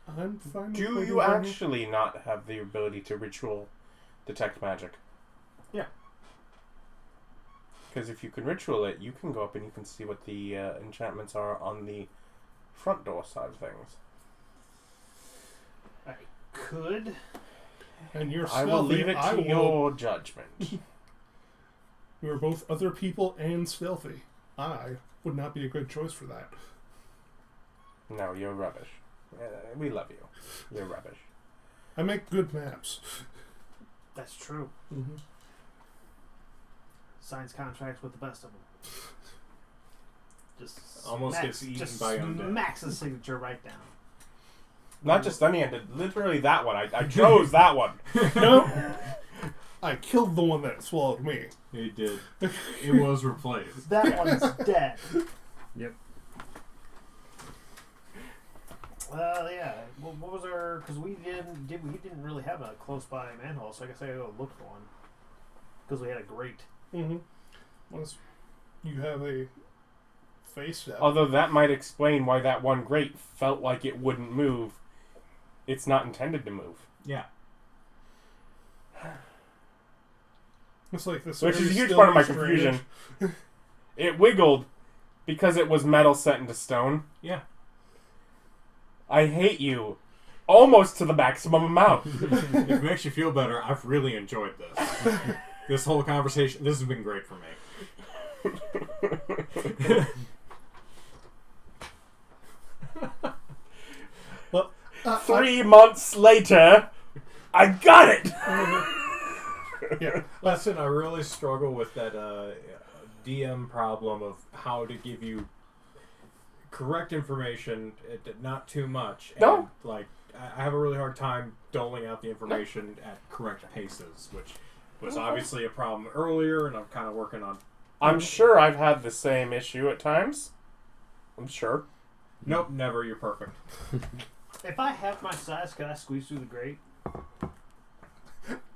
I'm fine. Do with you waiting down actually not have the ability to ritual detect magic? Yeah. Because if you can ritual it, you can go up and you can see what the enchantments are on the front door side of things. I could. here. And you're I will stealthy. leave it I to will- your judgment. You are both other people and stealthy. I would not be a good choice for that. No, you're rubbish. We love you. You're rubbish. I make good maps. That's true. Mm-hmm. Signs contracts with the best of them. Just Almost gets eaten by undead. Max's signature right down. Not just unended, literally that one. I chose that one. No, I killed the one that swallowed me. It did. It was replaced. That one's dead. Yep. Yeah. What was our? Because we didn't really have a close by manhole, so I guess I gotta go look for one. Because we had a grate. Mm-hmm. Once you have a face step. Although that might explain why that one grate felt like it wouldn't move. It's not intended to move. Yeah. It's like this. Which is a very huge still part of my strange. confusion. It wiggled because it was metal set into stone. Yeah. I hate you. Almost to the maximum amount. If it makes you feel better, I've really enjoyed this. This whole conversation, this has been great for me. Well, 3 months later, I got it. yeah. Listen, I really struggle with that DM problem of how to give you correct information, not too much. No. And, like, I have a really hard time doling out the information at correct paces, which was obviously a problem earlier, and I'm kind of working on. I'm sure I've had the same issue at times. I'm sure. Nope, never. You're perfect. If I have my size, could I squeeze through the grate?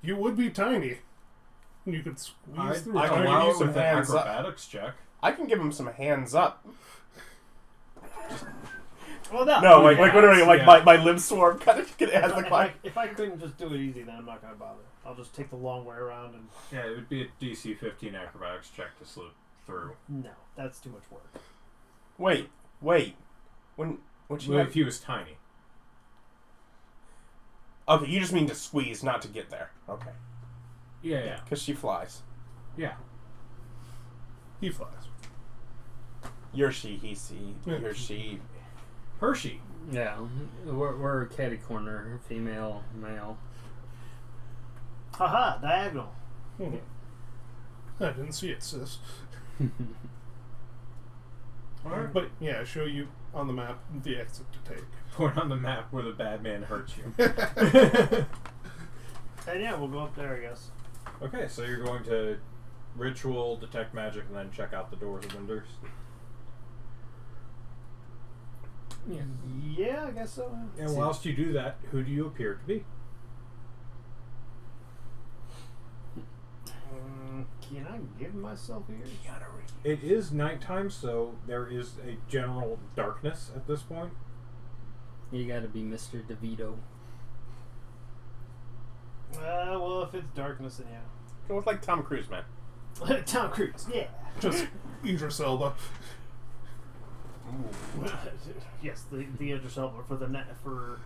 You would be tiny. You could squeeze through. I can can allow use it some with an hands up. acrobatics check. I can give him some hands up. Well, no. No, like what do I like? yeah. My limb swarm kind of has the climb. If I couldn't just do it easy, then I'm not gonna bother. I'll just take the long way around and. Yeah, it would be a DC 15 acrobatics check to slip through. No, that's too much work. Wait. When she Well, had... if he was tiny. Okay, you just mean to squeeze, not to get there. Okay, Yeah. because she flies. Yeah. He flies. You're she, he, she. Yeah. You're she. Hershey. Yeah, we're catty corner, female, male. Haha, diagonal. Hmm. I didn't see it, sis. Alright. But yeah, I show you on the map the exit to take. Point on the map where the bad man hurts you. And yeah, we'll go up there, I guess. Okay, so you're going to ritual, detect magic, and then check out the doors and windows. Yeah, I guess so. And whilst you do that, who do you appear to be? Can I give myself ears? It is nighttime, so there is a general darkness at this point. You gotta be Mr. DeVito. Well, if it's darkness, then Go with like Tom Cruise, man. yeah. Tom Cruise, yeah. Just Idris Elba. Yes, the Idris Elba for the net for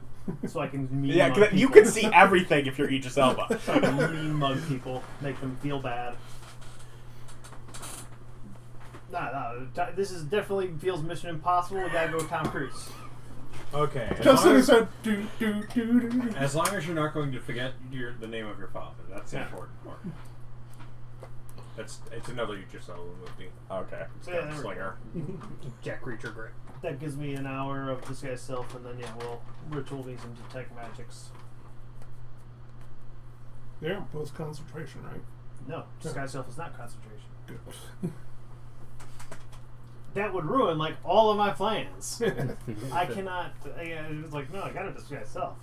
so I can mean Yeah, mug 'cause you people. can see everything if you're Idris Elba. So I can mean mug people, make them feel bad. No, this is definitely feels Mission Impossible. We gotta go with Tom Cruise. Okay. Just like I said, do. As long as you're not going to forget the name of your father, that's the Yeah. important part. It's another Idris Elba movie. Okay. Yeah, there we Slinger. Jack Reacher Grey. That gives me an hour of this guy's self, and then we'll ritual me some detect magics. Yeah, both concentration, right? No, disguise self is not concentration. Good. That would ruin like all of my plans. I cannot. It's like no, I gotta disguise self.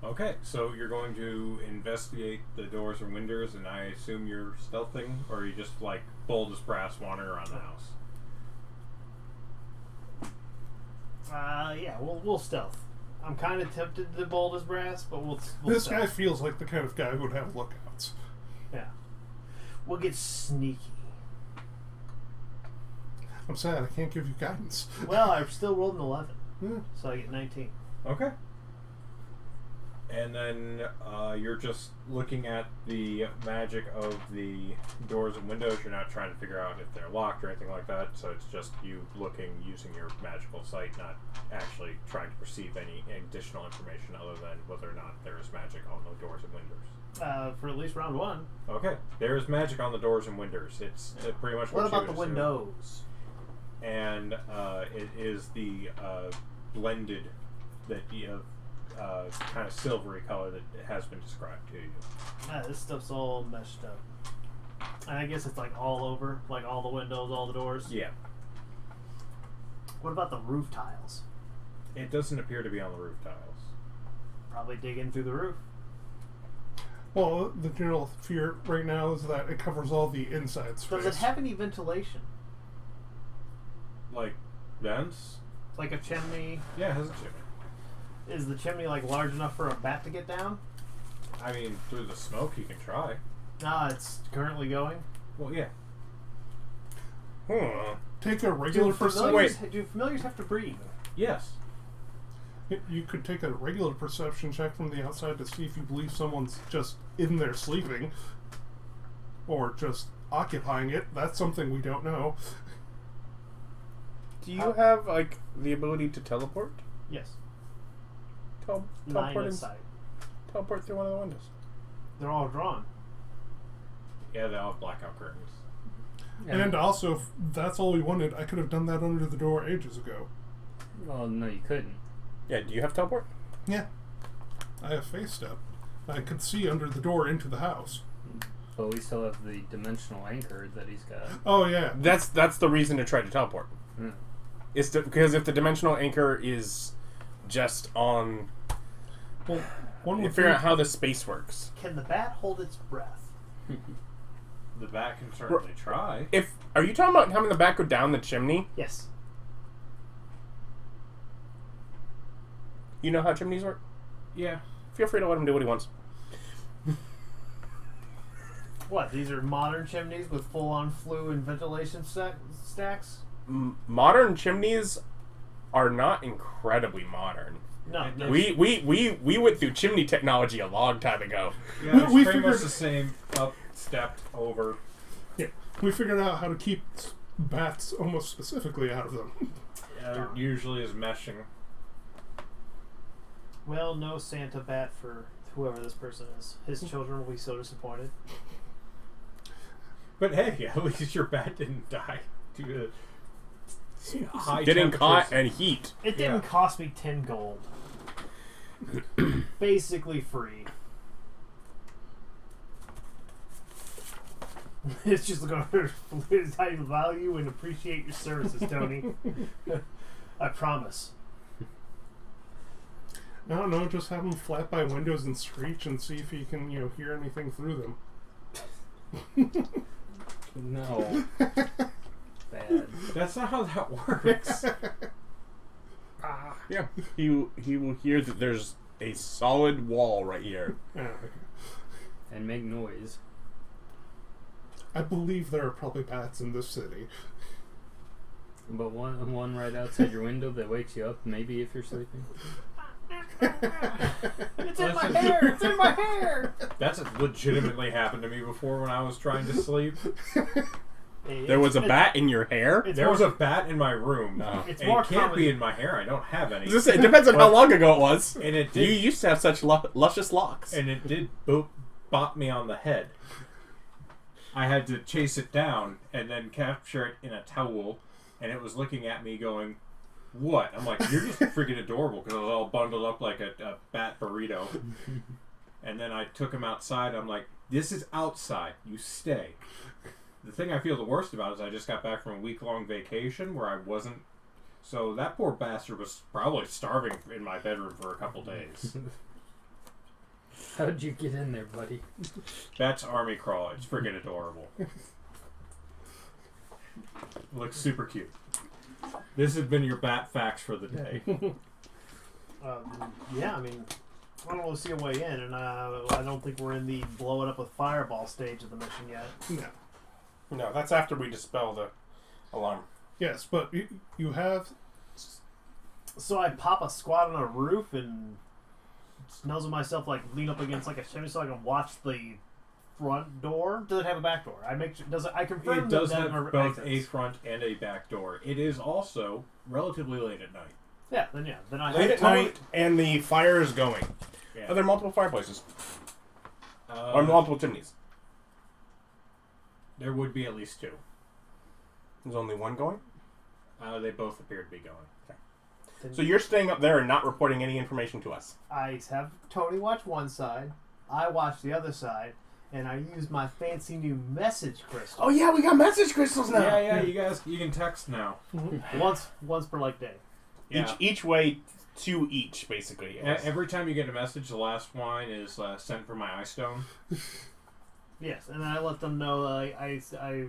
Okay, so you're going to investigate the doors and windows, and I assume you're stealthing, or are you just like bold as brass wandering around the house? Yeah, we'll stealth. I'm kind of tempted to bold as brass, but we'll This stealth. guy feels like the kind of guy who would have lookouts. Yeah, we'll get sneaky. I'm sad I can't give you guidance. Well, I still rolled an 11, Yeah. so I get 19. Okay. And then you're just looking at the magic of the doors and windows. You're not trying to figure out if they're locked or anything like that. So it's just you looking, using your magical sight, not actually trying to perceive any additional information other than whether or not there is magic on the doors and windows. For at least round 1. Okay. There is magic on the doors and windows. It's pretty much What you about the would assume. windows? And it is the blended that kind of silvery color that has been described to you. This stuff's all meshed up. And I guess it's like all over, like all the windows, all the doors. Yeah. What about the roof tiles? It doesn't appear to be on the roof tiles. Probably dig in through the roof. Well, the general fear right now is that it covers all the inside space. Does it have any ventilation? Like vents? Like a chimney? Yeah, it has a chimney. Is the chimney like large enough for a bat to get down? I mean, through the smoke you can try. It's currently going. Well, yeah. Take a regular Do perception. familiars have to breathe? Yes. You could take a regular perception check from the outside to see if you believe someone's just in there sleeping, or just occupying it. That's something we don't know. Do you have like the ability to teleport? Yes. Tel- Line teleport, of in- sight. teleport through one of the windows. They're all drawn. Yeah, they all have blackout curtains. And also, if that's all we wanted, I could have done that under the door ages ago. Well, no, you couldn't. Yeah, do you have teleport? Yeah. I have face step. I could see under the door into the house. But we still have the dimensional anchor that he's got. Oh, yeah. That's the reason to try to teleport. Mm. Is because if the dimensional anchor is just on, Well, one you would figure out think, how the space works. Can the bat hold its breath? The bat can certainly try. Are you talking about having the bat go down the chimney? Yes. You know how chimneys work. Yeah. Feel free to let him do what he wants. What? These are modern chimneys with full-on flue and ventilation stacks? Modern chimneys are not incredibly modern. No. no. We went through chimney technology a long time ago. Yeah, We it's pretty much figured- the same up, stepped, over. yeah, we figured out how to keep bats almost specifically out of them. Yeah, usually is meshing. Well, no Santa bat for whoever this person is. His children will be so disappointed. But hey, at least your bat didn't die due to high Getting caught temperatures. and heat. It didn't Yeah. cost me 10 gold. Basically free. It's just going to value and appreciate your services, Tony. I promise. I don't know, just have them flap by windows and screech and see if you can, hear anything through them. No. Bad. That's not how that works. Yeah, he will hear that there's a solid wall right here. Yeah, okay. And make noise. I believe there are probably bats in this city. But one right outside your window that wakes you up, maybe if you're sleeping. It's in my hair! It's in my hair! That's legitimately happened to me before when I was trying to sleep. There was a bat in your hair? It's There more, was a bat in my room. Oh. It's And more it can't common. be in my hair. I don't have any. It depends on how long ago it was. And it You did. used to have such luscious locks. And it did bop me on the head. I had to chase it down and then capture it in a towel, and it was looking at me going, "What?" I'm like, "You're just freaking adorable," because I was all bundled up like a bat burrito. And then I took him outside. I'm like, "This is outside. You stay." The thing I feel the worst about is I just got back from a week-long vacation where I wasn't. So that poor bastard was probably starving in my bedroom for a couple days. How'd you get in there, buddy? That's Army Crawl. It's friggin' adorable. Looks super cute. This has been your bat facts for the day. Yeah, I mean, I don't really see a way in, and I don't think we're in the blow it up with fireball stage of the mission yet. No. No, that's after we dispel the alarm. Yes, but you have... So I pop a squat on a roof and nuzzle myself, like lean up against like a chimney so I can watch the front door. Does it have a back door? I make sure. Does it? I confirm It does that have are both a exits. front and a back door. It is also relatively late at night. Yeah, then I Late at night, and the fire is going. Yeah. Are there multiple fireplaces? Uh, Or multiple chimneys? there would be at least two. There's only one going? They both appear to be going. So you're staying up there and not reporting any information to us? I have Tony watch one side, I watch the other side, and I use my fancy new message crystal. Oh yeah, we got message crystals now! Yeah, you guys, you can text now. Once per like day. Yeah. Each way, two each, basically. Yes. Every time you get a message, the last line is sent for my eye stone. Yes, and then I let them know. I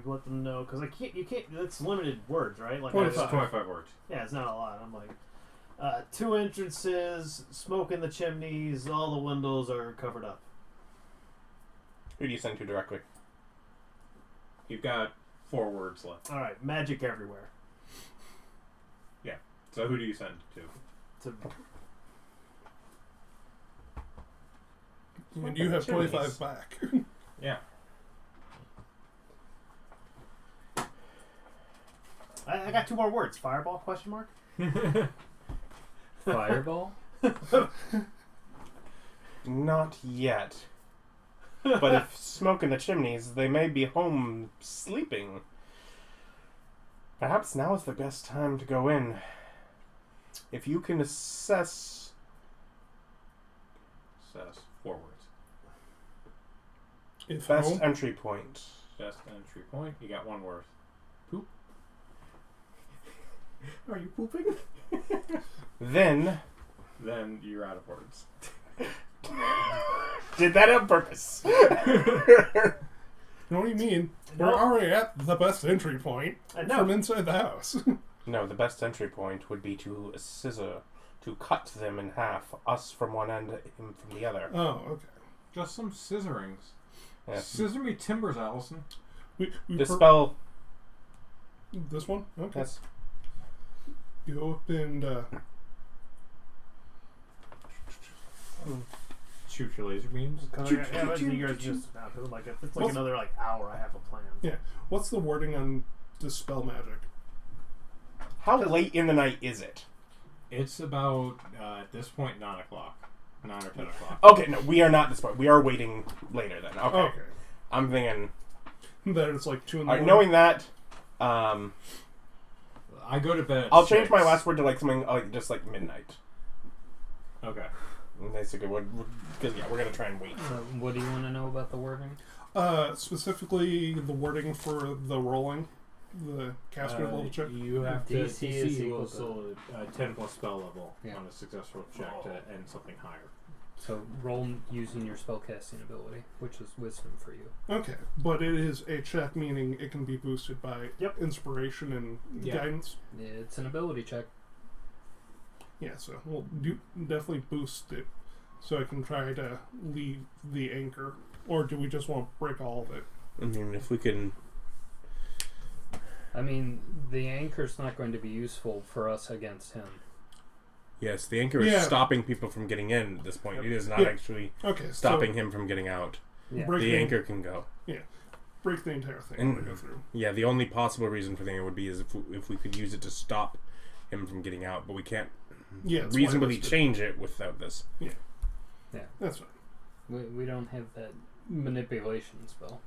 let them know because you can't. It's limited words, right? Like It's 25. 25 words. yeah, it's not a lot. I'm like, two entrances, smoke in the chimneys, all the windows are covered up. Who do you send to directly? You've got 4 words left. All right, magic everywhere. So who do you send to? And you have 25 back. Yeah. I got 2 more words. Fireball? Question mark. Fireball? Not yet. But if smoke in the chimneys, they may be home sleeping. Perhaps now is the best time to go in. If you can assess... 4 words. If Best home, entry point. Best entry point. You got 1 word. Poop. Are you pooping? Then... Then you're out of words. Did that on purpose. you know what do you mean? We're No. already at the best entry point No. from inside the house. No, the best entry point would be to scissor, to cut them in half, us from one end, him from the other. Oh, okay. Just some scissorings. Yes. Scissor me timbers, Allison. We Dispel. this one? Okay. Yes. Go up and Shoot your laser beams. You guys just like if it's like another like hour, I have a plan. yeah. What's the wording on dispel magic? How late in the night is it? It's about, at this point, 9 o'clock. 9 or 10 o'clock. Okay, no, we are not this point. We are waiting later then. Okay. Okay. I'm thinking... That it's like 2 in the Alright, morning. knowing that, I go to bed at I'll change 6. my last word to like something like just like midnight. Okay. Basically, because yeah, we're gonna try and wait. What do you want to know about the wording? Specifically the wording for the rolling, the caster level check. You have to DC is equal equals to- 10 plus spell level Yeah. on a successful check to end something higher. So roll using your spellcasting ability, which is wisdom for you. Okay, but it is a check, meaning it can be boosted by inspiration and Yeah. guidance. It's an ability check. Yeah, so we'll definitely boost it so I can try to leave the anchor. Or do we just want to break all of it? I mean, if we can... I mean, the anchor's not going to be useful for us against him. Yes, the anchor is stopping people from getting in at this point. It is not actually stopping him from getting out. Yeah. The anchor can go. Yeah, break the entire thing And- when we go through. Yeah, the only possible reason for the anchor would be is if we could use it to stop him from getting out, but we can't Yeah, reasonably change it without this. Yeah. Yeah. That's fine. We don't have that manipulation spell.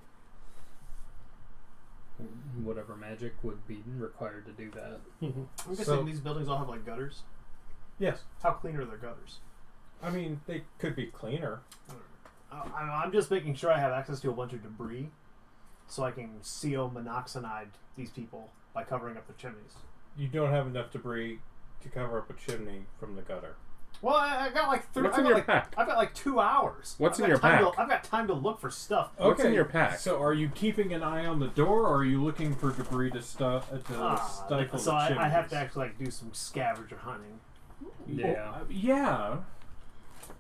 Whatever magic would be required to do that. Mm-hmm. I'm guessing So- these buildings all have like gutters. Yes. How clean are their gutters? I mean, they could be cleaner. I'm just making sure I have access to a bunch of debris, so I can CO monoxide these people by covering up the chimneys. You don't have enough debris to cover up a chimney from the gutter. Well, I got like 30. What's in your pack? I've got like 2 hours. What's I've in got your time pack? I've got time to look for stuff. What's in your pack? So, are you keeping an eye on the door, or are you looking for debris to stifle So the chimneys? I have to actually like do some scavenger hunting. Yeah. Yeah.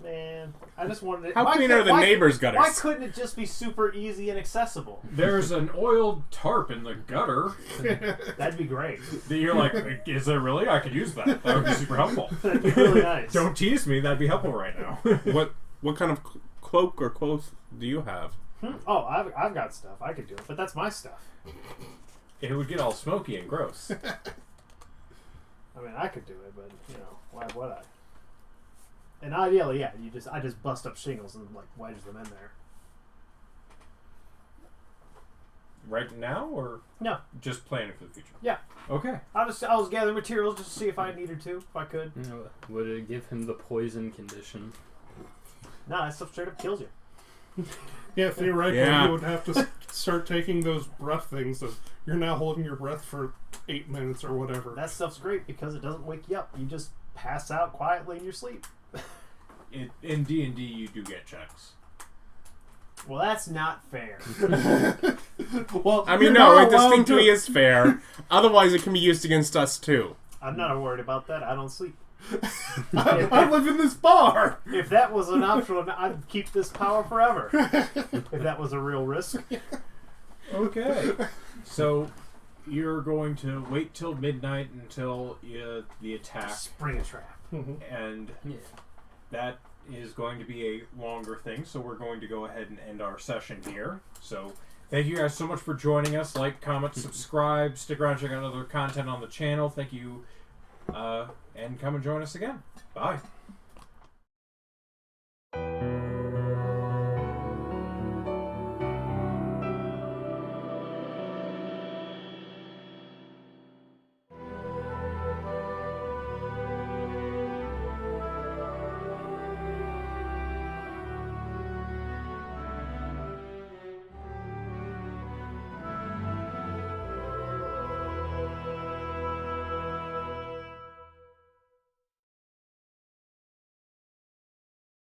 Man, I just wanted. How clean are the neighbors' gutters? Why couldn't it just be super easy and accessible? There's an oiled tarp in the gutter. That'd be great. You're like, is there really? I could use that. That would be super helpful. That'd be really nice. Don't tease me. That'd be helpful right now. What kind of cloak or cloth do you have? Oh, I've got stuff. I could do it, but that's my stuff. It would get all smoky and gross. I mean, I could do it, but why would I? And ideally, yeah, I just bust up shingles and like wedge them in there. Right now, or No, just planning for the future? Yeah. Okay. I was gathering materials just to see if I needed to, if I could. Would it give him the poison condition? No, that stuff straight up kills you. Yeah, theoretically, Yeah. you would have to start taking those breath things that you're now holding your breath for 8 minutes or whatever. That stuff's great because it doesn't wake you up. You just pass out quietly in your sleep. In D&D, you do get checks. Well, that's not fair. Well, I mean, you're no, not it allowed distinctly to- is fair. Otherwise, it can be used against us too. I'm not worried about that. I don't sleep. I live in this bar. If that was an optional, I'd keep this power forever. If that was a real risk. Okay. So, you're going to wait till midnight until the attack, Spring a trap. and Yeah. that is going to be a longer thing, so we're going to go ahead and end our session here. So, Thank you guys so much for joining us. Like, comment, subscribe, stick around, check out other content on the channel. Thank you, and come and join us again. Bye.